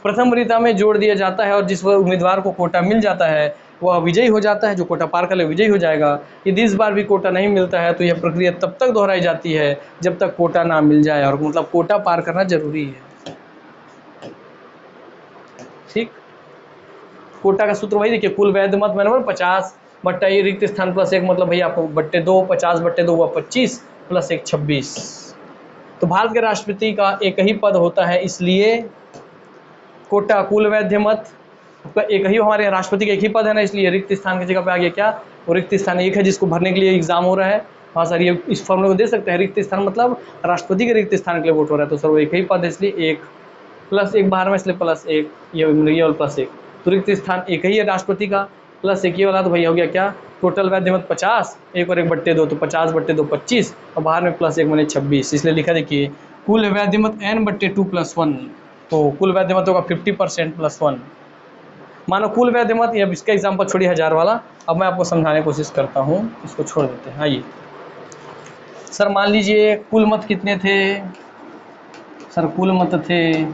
प्रथम वरीयता में जोड़ दिया जाता है, और जिस उम्मीदवार को कोटा मिल जाता है वह विजयी हो जाता है, जो कोटा पार कर ले विजयी हो जाएगा। यदि इस बार भी कोटा नहीं मिलता है तो यह प्रक्रिया तब तक दोहराई जाती है जब तक कोटा ना मिल जाए, और मतलब कोटा पार करना जरूरी है। ठीक, कोटा का सूत्र वही देखिए, कुल वैध मत बराबर 50 बट्टा ये रिक्त स्थान प्लस 1, मतलब भैया आपको बट्टे 2, 50 बट्टे 2 हुआ 25 प्लस 1 26। तो भारत के राष्ट्रपति का एक ही पद होता है, इसलिए कोटा कुल वैध मत का एक ही, हमारे राष्ट्रपति का एक ही पद है ना, इसलिए रिक्त स्थान की जगह पे आ गया क्या, वो रिक्त स्थान एक है जिसको भरने के लिए एग्जाम हो रहा है। हाँ सर, ये इस फॉर्मूले को दे सकते हैं, रिक्त स्थान मतलब राष्ट्रपति के रिक्त स्थान के लिए वोट हो रहा है, तो सर वो एक ही पद है, इसलिए 1 प्लस 1 बाहर में, इसलिए प्लस 1, ये और प्लस 1, तो रिक्त स्थान एक ही है राष्ट्रपति का, प्लस 1 ये वाला, तो भैया हो गया क्या, टोटल वैध मत 50, 1 और 1 बट्टे 2, तो 50 बट्टे 2 25, और बाहर में प्लस 1 मैंने 26, इसलिए लिखा देखिए कुल वैध मत n बट्टे 2 प्लस 1, तो कुल वैध मत होगा 50% प्लस 1। मानो कुल वैध मत, अब इसका एग्जाम्पल छोड़िए 1000 वाला, अब मैं आपको समझाने की कोशिश करता हूँ, इसको छोड़ देते हैं। आइए सर, मान लीजिए कुल मत कितने थे सर, कुल मत थे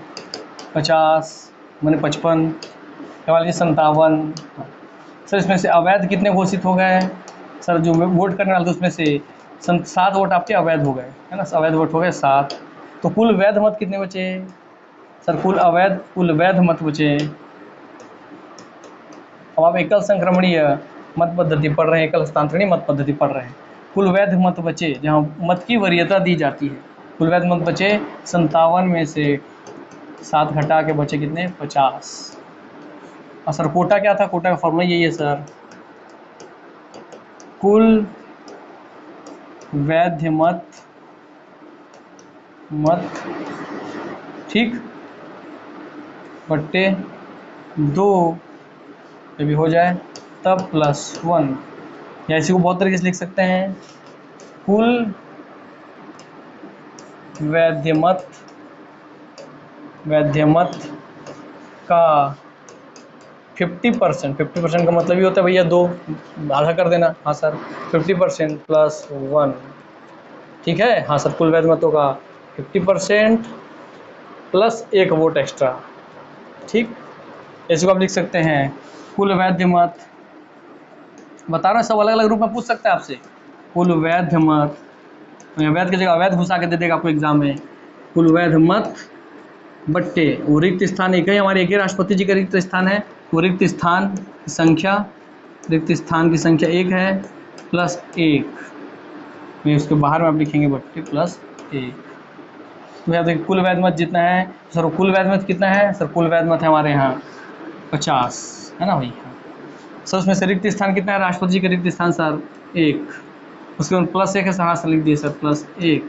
50 मैंने 55, क्या लीजिए 57। सर इसमें से अवैध कितने घोषित हो गए सर, जो वोट करने वाले थे उसमें से 7 वोट आपके अवैध हो गए, है ना, अवैध वोट हो गए 7, तो कुल वैध मत कितने बचे सर, कुल वैध मत बचे। अब आप एकल संक्रमणीय मत पद्धति पढ़ रहे हैं, एकल हस्तांतरणी मत पद्धति पढ़ रहे हैं। कुल वैध मत बचे, जहाँ मत की वरीयता दी जाती है, कुल वैध मत बचे 57 में से 7 घटा के बचे कितने, 50। और सर कोटा क्या था, कोटा का फॉर्मूला यही है सर, कुल वैध मत ठीक बट्टे 2 ये भी हो जाए तब +1, या इसी को बहुत तरीके से लिख सकते हैं, कुल वैध मत का 50%, 50% का मतलब ये होता है भैया 2 आधा कर देना, हाँ सर 50% +1, ठीक है, हाँ सर कुल वैध मतों का 50% प्लस 1 वोट एक्स्ट्रा, ठीक, इसको आप लिख सकते हैं कुल वैध मत, बता रहा हूँ सब अलग अलग रूप में पूछ सकते हैं आपसे, कुल वैध मत, वैध की जगह अवैध घुसा के दे देगा आपको एग्जाम में, कुल वैध मत बट्टे वो रिक्त स्थान एक है हमारे, एक ही राष्ट्रपति जी का रिक्त स्थान है, वो रिक्त स्थान की संख्या 1 है +1, मैं उसके बाहर में आप लिखेंगे बट्टे +1। तो याद देखिए कुल वैध मत जितना है सर, कुल वैध मत कितना है सर, कुल वैध मत है हमारे यहाँ 50 है ना भैया सर, उसमें से रिक्त स्थान कितना है, राष्ट्रपति जी का रिक्त स्थान सर 1, उसके बाद +1 है सर, हाँ सर लिख दिए सर +1,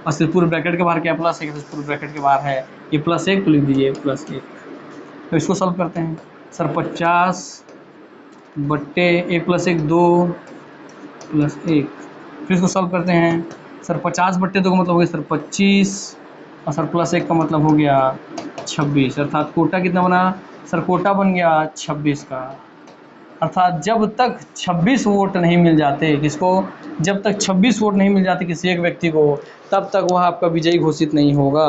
और सिर्फ पूरे ब्रैकेट के बाहर क्या +1 है, पूरे ब्रैकेट के बाहर है ये +1 तो लिख दीजिए +1। तो इसको सॉल्व करते हैं सर, 50 बट्टे 1 + 1 2 +1, फिर इसको सॉल्व करते हैं सर, 50 बट्टे 2 का मतलब हो गया सर 25, और सर +1 का मतलब हो गया 26, अर्थात कोटा कितना बना सर, कोटा बन गया 26 का, अर्थात जब तक 26 वोट नहीं मिल जाते, किसको, जब तक 26 वोट नहीं मिल जाते किसी एक व्यक्ति को, तब तक वह आपका विजयी घोषित नहीं होगा।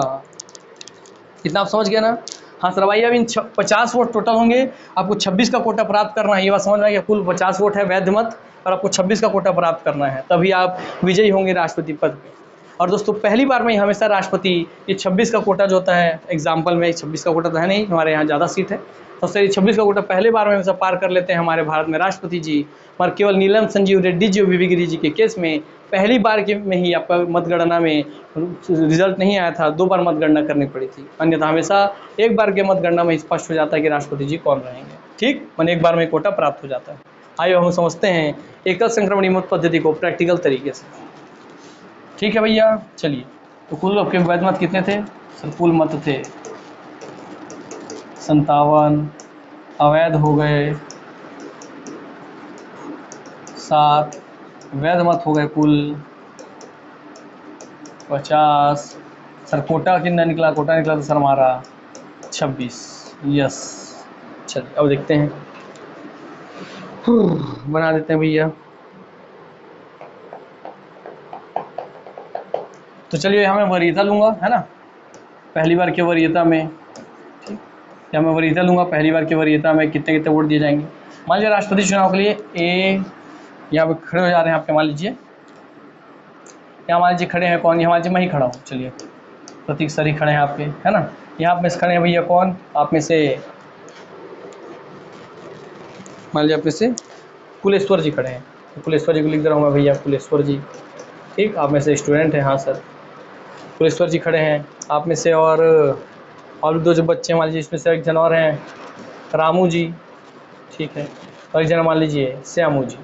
इतना आप समझ गए ना, हाँ सर भाई अब इन 50 वोट टोटल होंगे, आपको 26 का कोटा प्राप्त करना है, ये बात समझ में आएगी, कुल 50 वोट है वैध मत और आपको 26 का कोटा प्राप्त करना है, तभी आप विजयी होंगे राष्ट्रपति पद पे। और दोस्तों पहली बार में हमेशा राष्ट्रपति ये 26 का कोटा जो होता है, एग्जाम्पल में 26 का कोटा तो है नहीं, हमारे यहाँ ज़्यादा सीट है, तो सर 26 का कोटा पहले बार में हमेशा पार कर लेते हैं हमारे भारत में राष्ट्रपति जी, पर केवल नीलम संजीव रेड्डी जी और बीबी गिरी जी के केस में पहली बार के में ही आपका मतगणना में रिजल्ट नहीं आया था, 2 बार मतगणना करनी पड़ी थी, अन्यथा हमेशा एक बार के मतगणना में स्पष्ट हो जाता है कि राष्ट्रपति जी कौन रहेंगे, ठीक, मैंने एक बार में कोटा प्राप्त हो जाता है। आइए हम समझते हैं एकल संक्रमणीय मत पद्धति को प्रैक्टिकल तरीके से, ठीक है भैया, चलिए। तो कुल आपके वैध मत कितने थे सर, कुल मत थे 57, अवैध हो गए 7, वैध मत हो गए कुल 50, सर कोटा कितना निकला, कोटा निकला तो सर हमारा 26, यस। चलिए अब देखते हैं, बना देते हैं भैया। तो चलिए यहाँ मैं वरीयता लूँगा, है ना, पहली बार की वरीयता में, ठीक, या मैं वरीयता लूँगा पहली बार की वरीयता में कितने कितने वोट दिए जाएंगे। मान लीजिए राष्ट्रपति चुनाव के लिए ए यहाँ पे खड़े हो जा रहे हैं आपके, मान लीजिए यहाँ मान लीजिए खड़े हैं कौन, यहाँ मान लीजिए मैं ही खड़ा हूँ, चलिए प्रतीक सर ही खड़े हैं आपके, है ना, यहाँ आप में से खड़े हैं भैया कौन, आप में से मान लीजिए आप में से कुलेश्वर जी खड़े हैं, तो कुलेश्वर जी को लिख दे रहा हूँ मैं भैया, कुलेश्वर जी, ठीक, आप में से स्टूडेंट हैं, हाँ सर कुलेश्वर जी खड़े हैं, आप में से और 2 जो बच्चे मान लीजिए, इसमें से एक जन और हैं रामू जी, ठीक है, और एक जन मान लीजिए श्यामू जी,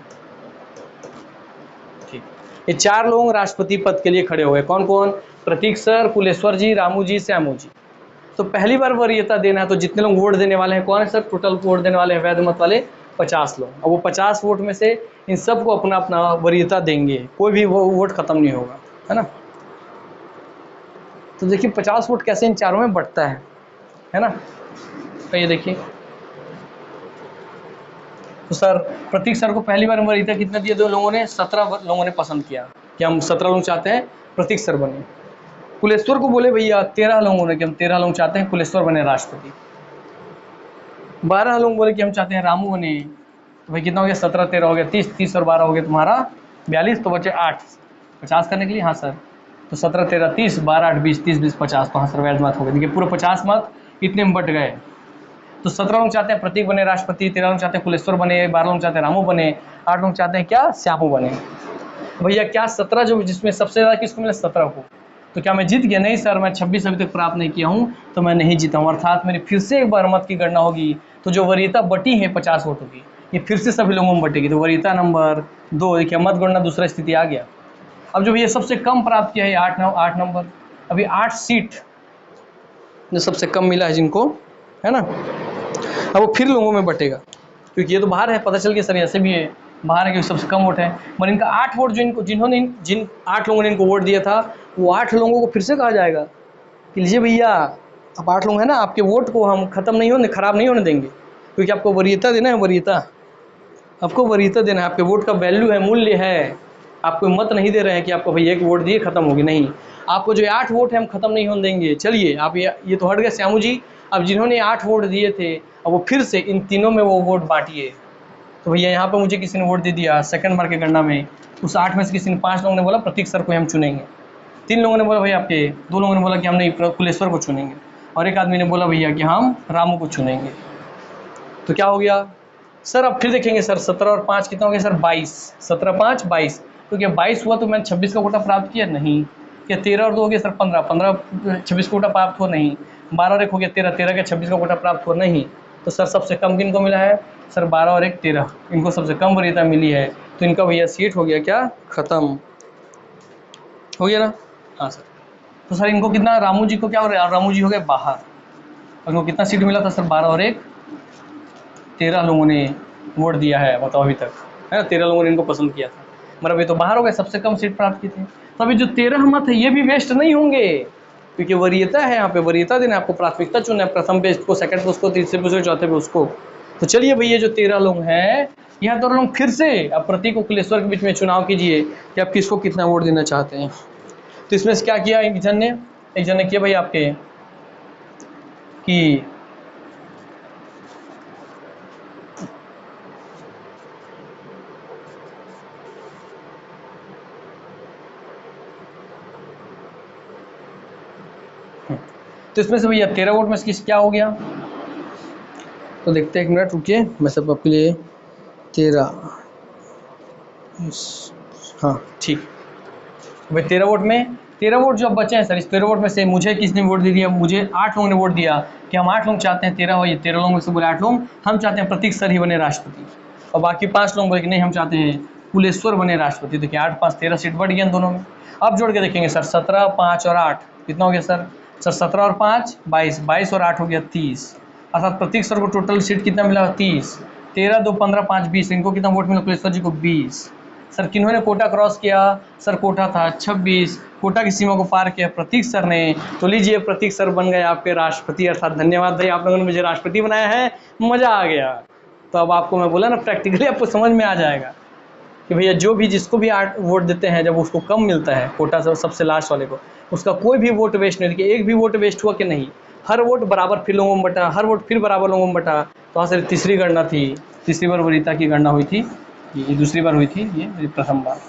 ठीक, ये 4 लोग राष्ट्रपति पद के लिए खड़े हुए, कौन कौन, प्रतीक सर, कुलेश्वर जी, रामू जी, श्यामू जी। तो पहली बार वरीयता देना है, तो जितने लोग वोट देने वाले हैं कौन है सर, टोटल वोट देने वाले हैं वैध मत वाले 50 लोग, और वो 50 वोट में से इन सबको अपना अपना वरीयता देंगे, कोई भी वो वोट खत्म नहीं होगा, है ना। तो देखिए 50 वोट कैसे इन चारों में बढ़ता है ना, तो ये देखिए, तो सर प्रतीक सर को पहली बार वरीयता कितना दिया, 2 लोगों ने 17 लोगों ने पसंद किया कि हम 17 लोग चाहते हैं प्रतीक सर बने। कुलेश्वर को बोले भैया 13 लोगों ने कि हम 13 लोग चाहते हैं कुलेश्वर बने राष्ट्रपति। 12 लोग बोले कि हम चाहते हैं रामू बने, तो भाई कितना हो गया, 17 13 हो गया 30, 30 और 12 हो गया तुम्हारा 42, तो बचे 8, 50 करने के लिए, हाँ सर, तो 17 13 30, 12 8 20, 30 20 50, तो हाँ सर वैध मत हो गए। देखिए पूरा 50 मत इतने में बट गए, तो 17 लोग चाहते हैं प्रतीक बने राष्ट्रपति, 13 लोग चाहते हैं कुलेश्वर बने, 12 लोग चाहते हैं रामू बने, 8 लोग चाहते हैं क्या श्यामू बने। भैया क्या 17 जो जिसमें सबसे ज़्यादा किसको मिला 17 को, तो क्या मैं जीत गया? नहीं सर, मैं 26 अभी तक प्राप्त नहीं किया हूँ, तो मैं नहीं जीता हूँ। अर्थात मेरी फिर से एक बार मत की गणना होगी, तो जो वरीयता बटी है 50 वोटों की, ये फिर से सभी लोगों में बटेगी। तो वरीयता नंबर 2 देखिए मत गणना दूसरा स्थिति आ गया। अब जो ये सबसे कम प्राप्त किया है 8 नंबर, अभी 8 सीट जो सबसे कम मिला है जिनको, है ना, अब वो फिर लोगों में बटेगा, क्योंकि ये तो बाहर है, पता चल गया सर ऐसे भी है बाहर है क्योंकि सबसे कम वोट है। मगर इनका 8 वोट जिन 8 लोगों ने इनको वोट दिया था, वो 8 लोगों को फिर से कहा जाएगा कि लीजिए भैया, अब 8 लोग हैं ना, आपके वोट को हम खत्म नहीं होने, खराब नहीं होने देंगे, क्योंकि आपको वरीयता देना है, वरीयता आपको वरीयता देना है, आपके वोट का वैल्यू है, मूल्य है। आपको मत नहीं दे रहे हैं कि आपको भैया एक वोट दिए खत्म होगी, नहीं, आपको जो 8 वोट है हम खत्म नहीं होने देंगे। चलिए आप ये तो हट गए श्यामू जी, अब जिन्होंने 8 वोट दिए थे अब वो फिर से इन तीनों में वो वोट बांटिए। तो भैया यहाँ पर मुझे किसी ने वोट दे दिया सेकंड बार की गणना में, उस 8 में से किसी ने 5 लोगों ने बोला प्रतीक सर को हम चुनेंगे, 3 लोगों ने बोला भैया आपके, 2 लोगों ने बोला कि हम नहीं कुलेश्वर को चुनेंगे, और एक आदमी ने बोला भैया कि हम रामू को चुनेंगे। तो क्या हो गया सर? अब फिर देखेंगे सर, 17 और 5 कितना हो गया सर? 22, 17 5 22, तो क्या 22 हुआ तो मैंने 26 का कोटा प्राप्त किया? नहीं। क्या 13 और 2 हो गया सर? 15, 15 26 का कोटा प्राप्त हुआ? नहीं। 12 और 1 हो गया 13, 13 का 26 का कोटा प्राप्त हुआ? नहीं। तो सर सबसे कम किनको मिला है सर? 12 और 1 13, इनको सबसे कम वरीयता मिली है, तो इनका भैया सीट हो गया क्या खत्म, हो गया ना? हाँ सर। तो सर इनको कितना, रामू जी को क्या हो रहा है? रामू जी हो गए बाहर, और इनको कितना सीट मिला था सर? 12 और 1 13 लोगों ने वोट दिया है, बताओ अभी तक, है ना, 13 लोगों ने इनको पसंद किया था, मतलब ये तो बाहर हो गए, सबसे कम सीट प्राप्त की थी। तो अभी जो 13 मत है ये भी वेस्ट नहीं होंगे, क्योंकि वरीयता है, यहाँ पे वरीयता देना, आपको प्राथमिकता चुनना है, प्रथम पे इसको, सेकंड पे उसको, तीसरे पे उसको, चौथे पे उसको। तो चलिए भैया जो 13 लोग हैं, यहाँ 2 लोग फिर से अब प्रतीक और कुलेश्वर के बीच में चुनाव कीजिए कि आप किसको कितना वोट देना चाहते हैं। तो इसमें से क्या किया एक जन ने किया भाई आपके कि तो इसमें से भैया 13 वोट में से किस क्या हो गया, तो देखते हैं, 1 मिनट रुकिए, मैं सब आपके लिए 13, हाँ ठीक भाई, 13 वोट में 13 वोट जो अब बचे हैं सर, इस 13 वोट में से मुझे किसने वोट दे दिया? मुझे 8 लोगों ने वोट दिया कि हम 8 लोग चाहते हैं, 13 ये 13 लोगों में से बोले 8 लोग हम चाहते हैं प्रतीक सर ही बने राष्ट्रपति, और बाकी 5 लोग बोले कि नहीं हम चाहते हैं कुलेश्वर बने राष्ट्रपति। देखिए 8 5 13 सीट बढ़ गया दोनों में। अब जोड़ के देखेंगे सर, 17 5 और 8 कितना हो गया सर? 17 और 5 22, 22 और 8 हो गया 30, अर्थात प्रतीक सर को टोटल सीट कितना मिला? 30, 13 2 15 5 20, इनको कितना वोट मिला कुलेश्वर जी को? 20। सर किन्होंने कोटा क्रॉस किया? सर कोटा था 26, कोटा की सीमा को पार किया प्रतीक सर ने, तो लीजिए प्रतीक सर बन गए आपके राष्ट्रपति, अर्थात धन्यवाद भाई, आप लोगों ने मुझे राष्ट्रपति बनाया है, मज़ा आ गया। तो अब आपको मैं बोला ना, प्रैक्टिकली आपको समझ में आ जाएगा कि भैया जो भी जिसको भी 8 वोट देते हैं, जब उसको कम मिलता है कोटा से सबसे लास्ट वाले को, उसका कोई भी वोट वेस्ट नहीं, देखिए एक भी वोट वेस्ट हुआ कि नहीं, हर वोट बराबर फिर लोगों में बटा, हर वोट फिर बराबर लोगों में बटा। तो वहाँ से तीसरी गणना थी, तीसरी बार वरीयता की गणना हुई थी, ये दूसरी बार हुई थी, ये प्रथम बार।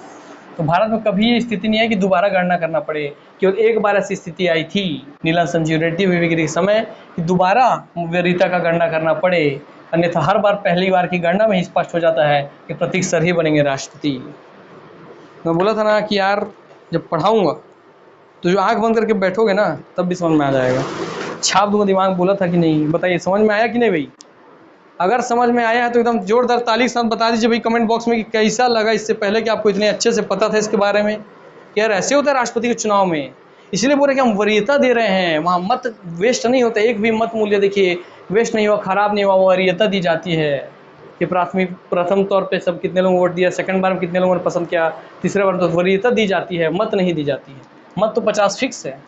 तो भारत में कभी ये स्थिति नहीं है कि दोबारा गणना करना पड़े, केवल एक बार ऐसी स्थिति आई थी नीलम संजीव रेड्डी विवेक के समय कि दोबारा वरीयता का गणना करना पड़े, अन्यथा हर बार पहली बार की गणना में ही स्पष्ट हो जाता है कि प्रतीक सर ही बनेंगे राष्ट्रपति। मैं बोला था ना कि यार जब पढ़ाऊँगा तो जो आँख बंद करके बैठोगे ना तब भी समझ में आ जाएगा, छाप दूंगा दिमाग, बोला था कि नहीं? बताइए समझ में आया कि नहीं भाई? अगर समझ में आया है तो एकदम जोरदार ताली के साथ बता दीजिए भाई कमेंट बॉक्स में कि कैसा लगा, इससे पहले कि आपको इतने अच्छे से पता था इसके बारे में कि यार ऐसे होता है राष्ट्रपति के चुनाव में। इसलिए बोल रहे कि हम वरीयता दे रहे हैं, वहाँ मत वेस्ट नहीं होता, एक भी मत मूल्य देखिए वेस्ट नहीं हुआ, खराब नहीं हुआ, वरीयता दी जाती है कि प्रथम तौर पे सब कितने लोगों ने वोट दिया, सेकंड बार में कितने लोगों ने पसंद किया, तीसरे बार तो वरीयता दी जाती है, मत नहीं दी जाती है। मत तो 50 फिक्स है,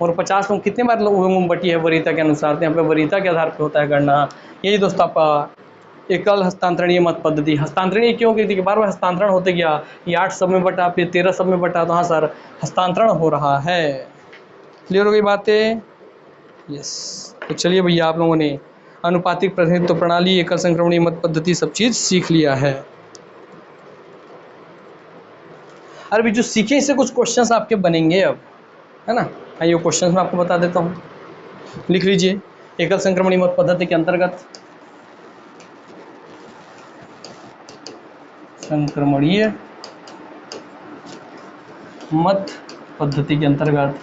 और 50 लोग कितने बार लोगों में बटी है वरीयता के अनुसार, तो यहाँ पे वरीयता के आधार पर होता है गणना। यही दोस्तों आपका एकल हस्तांतरणीय मत पद्धति। हस्तांतरणीय क्यों? क्योंकि बार बार हस्तांतरण होते गया, ये 8 सब में बटा, फिर 13 सब में बटा, तो हाँ सर हस्तांतरण हो रहा है। क्लियर हो गई बातें? यस। तो चलिए भैया आप लोगों ने अनुपातिक प्रतिनिधित्व प्रणाली, एकल संक्रमणीय मत पद्धति सब चीज़ सीख लिया है। अरे जो सीखे इससे कुछ क्वेश्चंस आपके बनेंगे अब, है ना? आइए क्वेश्चंस मैं आपको बता देता हूँ, लिख लीजिए। एकल संक्रमणीय मत पद्धति के अंतर्गत, संक्रमणीय मत पद्धति के अंतर्गत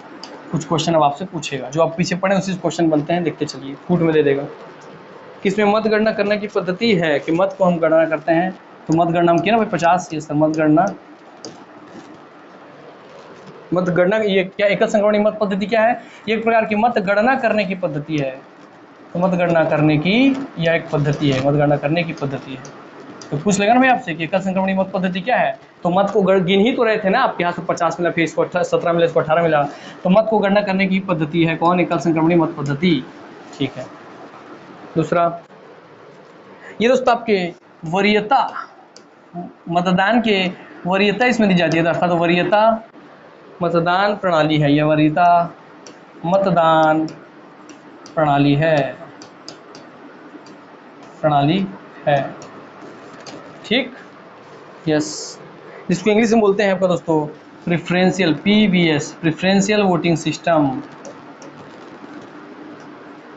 कुछ क्वेश्चन अब आपसे पूछेगा, जो आप पीछे पढ़े उसी क्वेश्चन बनते हैं, देखते चलिए, फूट में दे देगा। किसमें मत गणना करने की पद्धति है कि मत को हम गणना करते हैं, तो मत गणना हम किया ना भाई 50, ये सर मत गणना ये क्या एकल संक्रमणीय मत पद्धति क्या है? ये एक प्रकार की मत गणना करने की पद्धति है। तो मत गणना करने की यह एक पद्धति है, मत गणना करने की पद्धति है। तो पूछ लेगा ना भाई आपसे कि एकल संक्रमणीय मत पद्धति क्या है, तो मत को गिन ही तो रहे थे ना, आपके यहाँ से 50 मिला, फिर इसको 17 मिला, इसको 18 मिला, तो मत को गणना करने की पद्धति है कौन? एकल संक्रमणीय मत पद्धति। ठीक है। दूसरा, ये दोस्तों आपके वरीयता, मतदान के वरीयता इसमें दी जाती है, अर्थात वरीयता मतदान प्रणाली है, यह वरीयता मतदान प्रणाली है, ठीक। यस, इसको इंग्लिश में बोलते हैं आपका दोस्तों preferential, PVS, preferential voting system,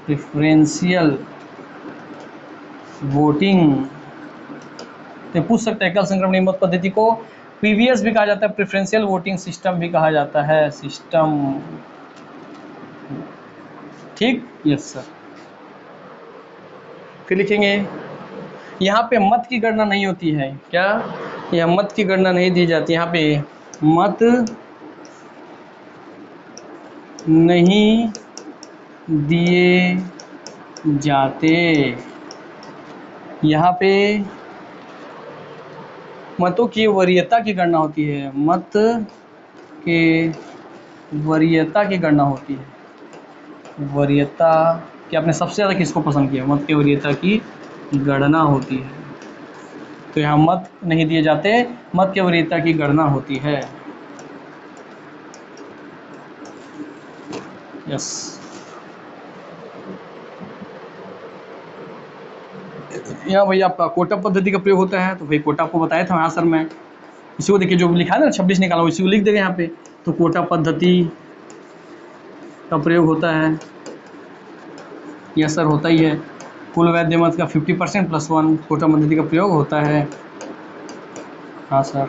preferential voting. तो पूछ सकते हैं एकल संक्रमणीय मत पद्धति को PVS भी कहा जाता है, प्रेफरेंशियल वोटिंग सिस्टम भी कहा जाता है, सिस्टम, ठीक। Yes sir. फिर लिखेंगे यहाँ पे मत की गणना नहीं होती है, क्या? यह मत की गणना नहीं दी जाती, यहाँ पे मत नहीं दिए जाते, यहाँ पे मतों की वरीयता की गणना होती है, मत के वरीयता की गणना होती है। वरीयता कि आपने सबसे ज़्यादा किसको पसंद किया, मत के वरीयता की गणना होती है। तो यहाँ मत नहीं दिए जाते, मत के वरीयता की गणना होती है। यस, यहाँ भाई आपका कोटा पद्धति का प्रयोग होता है, तो भाई कोटा आपको बताया था यहाँ सर मैं, इसी को देखिए जो लिखा है ना 26 निकाला, इसी को लिख देंगे यहाँ पे। तो कोटा पद्धति का प्रयोग होता है, यस सर होता ही है। कुल वैध मत का 50% + 1 कोटा पद्धति का प्रयोग होता है, हाँ सर।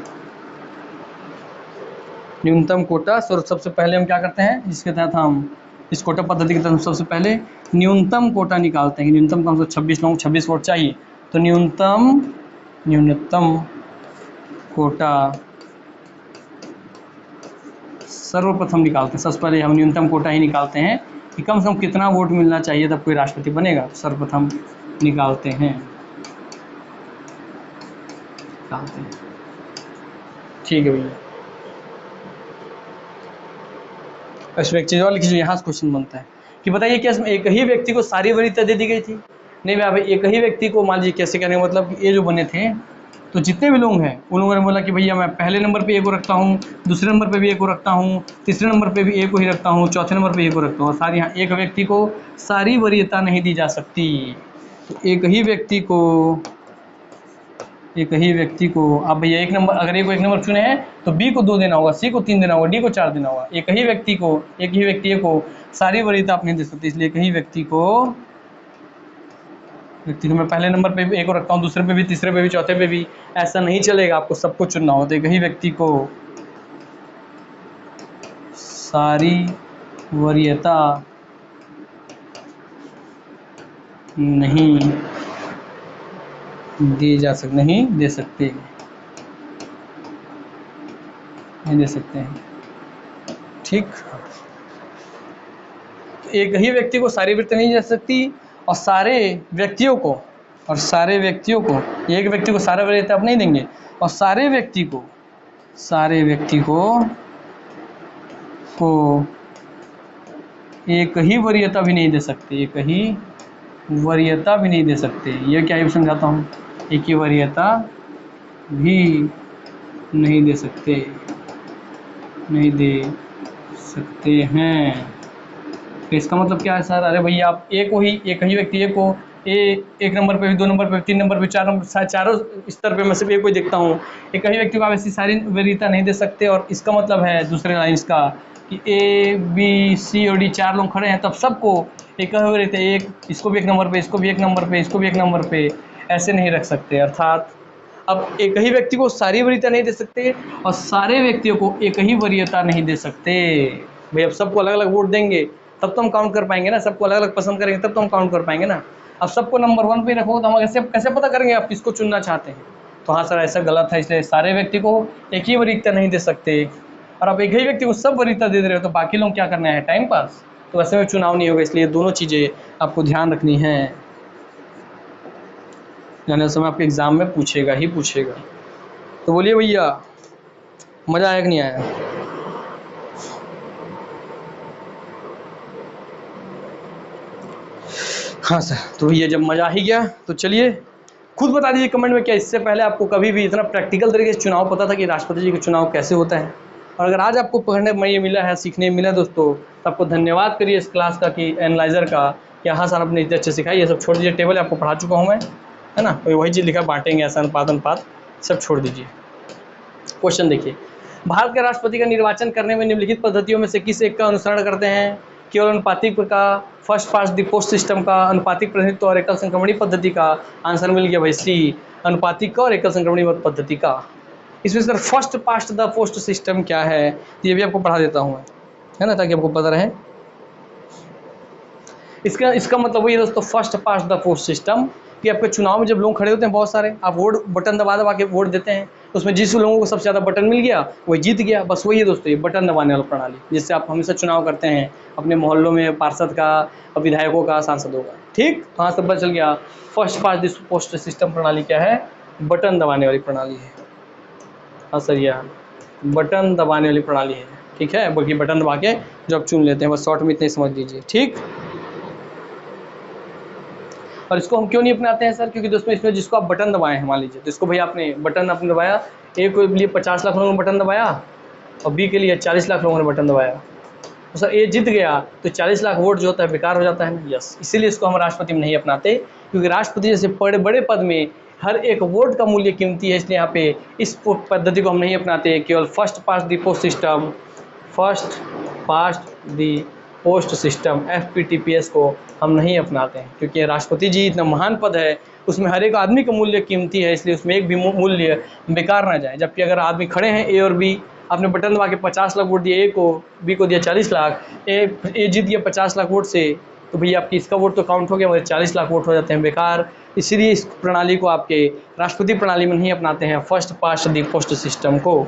न्यूनतम कोटा, सबसे पहले हम क्या करते हैं, जिसके तहत हम इस कोटा पद्धति के तहत सबसे पहले न्यूनतम कोटा निकालते हैं। न्यूनतम कम से 26 लोगों को 26 वोट चाहिए, तो न्यूनतम कोटा सर्वप्रथम निकालते हैं। सबसे पहले हम न्यूनतम कोटा ही निकालते हैं कि कम से कम कितना वोट मिलना चाहिए तब कोई राष्ट्रपति बनेगा, सर्वप्रथम निकालते हैं। ठीक है भैया। इसमें एक चीज़ और लिखी, जो यहाँ से क्वेश्चन बनता है कि बताइए क्या इसमें एक ही व्यक्ति को सारी वरीयता दे दी गई थी? नहीं भाई, एक ही व्यक्ति को, मान लीजिए कैसे कहने का मतलब कि ये जो बने थे, तो जितने भी लोग हैं उन लोगों ने बोला कि भैया मैं पहले नंबर पे ए को रखता हूँ, दूसरे नंबर पे भी ए को रखता हूँ, तीसरे नंबर पे भी ए को ही रखता हूँ, चौथे नंबर पे ए को रखता हूँ। और सारी यहाँ एक व्यक्ति को सारी वरीयता नहीं दी जा सकती, तो एक ही व्यक्ति को आप भैया एक नंबर, अगर ए को 1 नंबर चुने हैं तो बी को 2 देना होगा, सी को 3 देना होगा, डी को 4 देना होगा। एक ही व्यक्ति को सारी वरीयता आप नहीं दे सकते, इसलिए एक ही व्यक्ति को मैं पहले नंबर पे भी ए को रखता हूँ, दूसरे पे भी, तीसरे पे भी, चौथे पे भी, ऐसा नहीं चलेगा, आपको सबको चुनना होता है। एक ही व्यक्ति को सारी वरीयता नहीं दे सकते हैं, ठीक। एक ही व्यक्ति को सारी वरीयता नहीं दे सकती, और सारे व्यक्तियों को एक व्यक्ति को सारा वरीयता आप नहीं देंगे, और सारे व्यक्ति को एक ही वरीयता भी नहीं दे सकते, ये क्या है समझाता हूँ, एक ही वरीयता भी नहीं दे सकते हैं। तो इसका मतलब क्या है सर? अरे भैया आप एक ही व्यक्ति को ए 1 नंबर पे भी, 2 नंबर पे, 3 नंबर पे, 4 नंबर, चारों स्तर पे मैं सिर्फ एक को देखता हूँ। एक ही व्यक्ति को आप ऐसी सारी वरीयता नहीं दे सकते। और इसका मतलब है दूसरे लाइन्स का कि ए बी सी और डी 4 लोग खड़े हैं, तब सबको एक ही वरीयता, एक इसको भी 1 नंबर पे, इसको भी 1 नंबर पे, इसको भी 1 नंबर पे, ऐसे नहीं रख सकते। अर्थात अब एक ही व्यक्ति को सारी वरीयता नहीं दे सकते और सारे व्यक्तियों को एक ही वरीयता नहीं दे सकते। भाई अब सबको अलग अलग वोट देंगे तब तो हम काउंट कर पाएंगे ना, सबको अलग अलग पसंद करेंगे तब तो हम काउंट कर पाएंगे ना। अब सबको नंबर 1 पे रखो तो हम कैसे कैसे पता करेंगे आप किसको चुनना चाहते हैं। तो हाँ सर ऐसा गलत है, इसलिए सारे व्यक्ति को एक ही वरीयता नहीं दे सकते। और आप एक ही व्यक्ति को सब वरीयता दे रहे हो तो बाकी लोग क्या करना है, टाइम पास। तो वैसे में चुनाव नहीं होगा, इसलिए दोनों चीज़ें आपको ध्यान रखनी है। जाने समय आपके एग्जाम में पूछेगा ही पूछेगा। तो बोलिए भैया, मज़ा आया कि नहीं आया? हाँ सर, तो ये जब मज़ा ही गया तो चलिए खुद बता दीजिए कमेंट में, क्या इससे पहले आपको कभी भी इतना प्रैक्टिकल तरीके से चुनाव पता था कि राष्ट्रपति जी का चुनाव कैसे होता है? और अगर आज आपको पढ़ने में ये मिला है, सीखने मिला दोस्तों, तो आपको धन्यवाद करिए इस क्लास का कि एनालाइजर का, कि हाँ सर आपने इतने अच्छे सिखाई। ये सब छोड़ दीजिए, टेबल आपको पढ़ा चुका हूँ मैं, है ना। वही चीज़ लिखा, बांटेंगे ऐसा अनुपात अनुपात, सब छोड़ दीजिए। क्वेश्चन देखिए, भारत के राष्ट्रपति का निर्वाचन करने में निम्नलिखित पद्धतियों में से किस एक का अनुसरण करते हैं? केवल अनुपातिक का, first past the post system का, अनुपातिक प्रतिनिधित्व और एकल संक्रमणी पद्धति का? आंसर मिल गया भाई सी, अनुपातिक का और एकल संक्रमणी पद्धति का। इसमें sir first past the post system क्या है, ये भी आपको पढ़ा देता हूँ, है ना, ताकि आपको पता रहे। इसका मतलब वही है दोस्तों, first past the post system, कि आपके चुनाव में जब लोग खड़े होते हैं बहुत सारे, आप वोट बटन दबा दबा के वोट देते हैं, उसमें जिस लोगों को सबसे ज़्यादा बटन मिल गया वही जीत गया। बस वही है दोस्तों ये बटन दबाने वाला प्रणाली, जिससे आप हमेशा चुनाव करते हैं अपने मोहल्लों में पार्षद का, विधायकों का, सांसदों का। ठीक, हाँ सब पता चल गया। First past the post system प्रणाली क्या है? बटन दबाने वाली प्रणाली है। हाँ सर, यह बटन दबाने वाली प्रणाली है। ठीक है, बल्कि बटन दबा के जो आप चुन लेते हैं, बस शॉर्ट में इतने समझ लीजिए। ठीक, और इसको हम क्यों नहीं अपनाते हैं सर? क्योंकि दोस्तों इसमें जिसको आप बटन दबाए हैं, मान लीजिए तो इसको भाई आपने बटन आपने दबाया, ए के लिए 50 लाख लोगों ने बटन दबाया और बी के लिए 40 लाख लोगों ने बटन दबाया, तो सर ए जीत गया तो 40 लाख वोट जो होता है बेकार हो जाता है। यस, इसीलिए इसको हम राष्ट्रपति में नहीं अपनाते, क्योंकि राष्ट्रपति जैसे बड़े बड़े पद में हर एक वोट का मूल्य कीमती है, इसलिए यहाँ पे इस पद्धति को हम नहीं अपनाते। केवल first past the post system, first past the post system FPTPS को हम नहीं अपनाते हैं, क्योंकि राष्ट्रपति जी इतना महान पद है, उसमें हर एक आदमी का मूल्य कीमती है, इसलिए उसमें एक भी मूल्य बेकार ना जाए। जबकि अगर आदमी खड़े हैं ए और बी, आपने बटन दबा के 50 लाख वोट दिए ए को, बी को दिया 40 लाख, ए जीत गया 50 लाख वोट से, तो भैया आपकी इसका वोट तो काउंट हो गया, मगर 40 लाख वोट हो जाते हैं बेकार। इसीलिए इस प्रणाली को आपके राष्ट्रपति प्रणाली में नहीं अपनाते हैं, first past the post system को।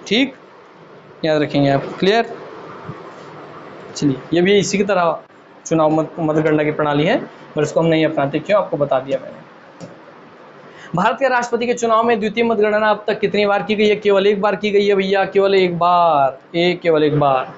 ठीक, याद रखेंगे आप। क्लियर? चलिए, ये भी इसी की तरह चुनाव मतगणना की प्रणाली है, पर इसको हम नहीं अपनाते। क्यों, आपको बता दिया मैंने। भारत के राष्ट्रपति के चुनाव में द्वितीय मतगणना अब तक कितनी बार की गई है? केवल एक बार की गई है भैया, केवल एक बार, केवल एक बार,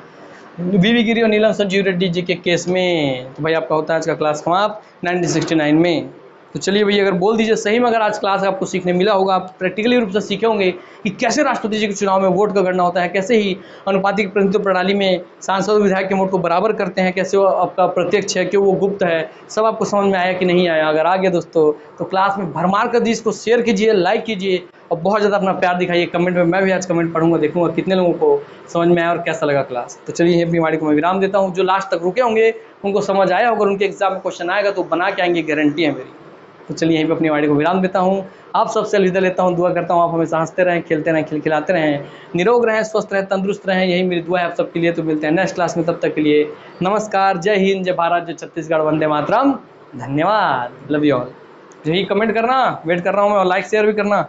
वीवी गिरी और नीलम संजीव रेड्डी जी के केस में। तो भाई आपका होता है आज का क्लास समाप्त 1969 में। तो चलिए भैया, अगर बोल दीजिए सही में अगर आज क्लास आपको सीखने मिला होगा, आप प्रैक्टिकली रूप से सीखे होंगे कि कैसे राष्ट्रपति जी के चुनाव में वोट का गणना होता है, कैसे ही अनुपातिक प्रतिनिधित्व प्रणाली में सांसद और विधायक के वोट को बराबर करते हैं, कैसे वो आपका प्रत्यक्ष है कि वो गुप्त है, सब आपको समझ में आया कि नहीं आया? अगर आ गया दोस्तों तो क्लास में भरमार कर दीजिए, इसको शेयर कीजिए, लाइक कीजिए और बहुत ज़्यादा अपना प्यार दिखाइए कमेंट में। मैं भी आज कमेंट पढ़ूंगा, देखूंगा कितने लोगों को समझ में आया और कैसा लगा क्लास। तो चलिए यहीं बीमारी को मैं विराम देता हूँ। जो लास्ट तक रुके होंगे उनको समझ आया होगा, उनके एग्जाम में क्वेश्चन आएगा तो बना के आएंगे, गारंटी है मेरी। तो चलिए यहीं पे अपनी वाणी को विराम देता हूँ, आप सबसे अलविदा लेता हूँ। दुआ करता हूँ आप हमेशा हंसते रहें, खेलते रहें, खिलखिलाते रहें, निरोग रहें, स्वस्थ रहें, तंदुरुस्त रहें, यही मेरी दुआ है आप सबके लिए। तो मिलते हैं नेक्स्ट क्लास में, तब तक के लिए नमस्कार, जय हिंद, जय भारत, जय छत्तीसगढ़, वंदे मातरम, धन्यवाद, लव यू ऑल। यही कमेंट करना, वेट कर रहा हूँ मैं, और लाइक शेयर भी करना।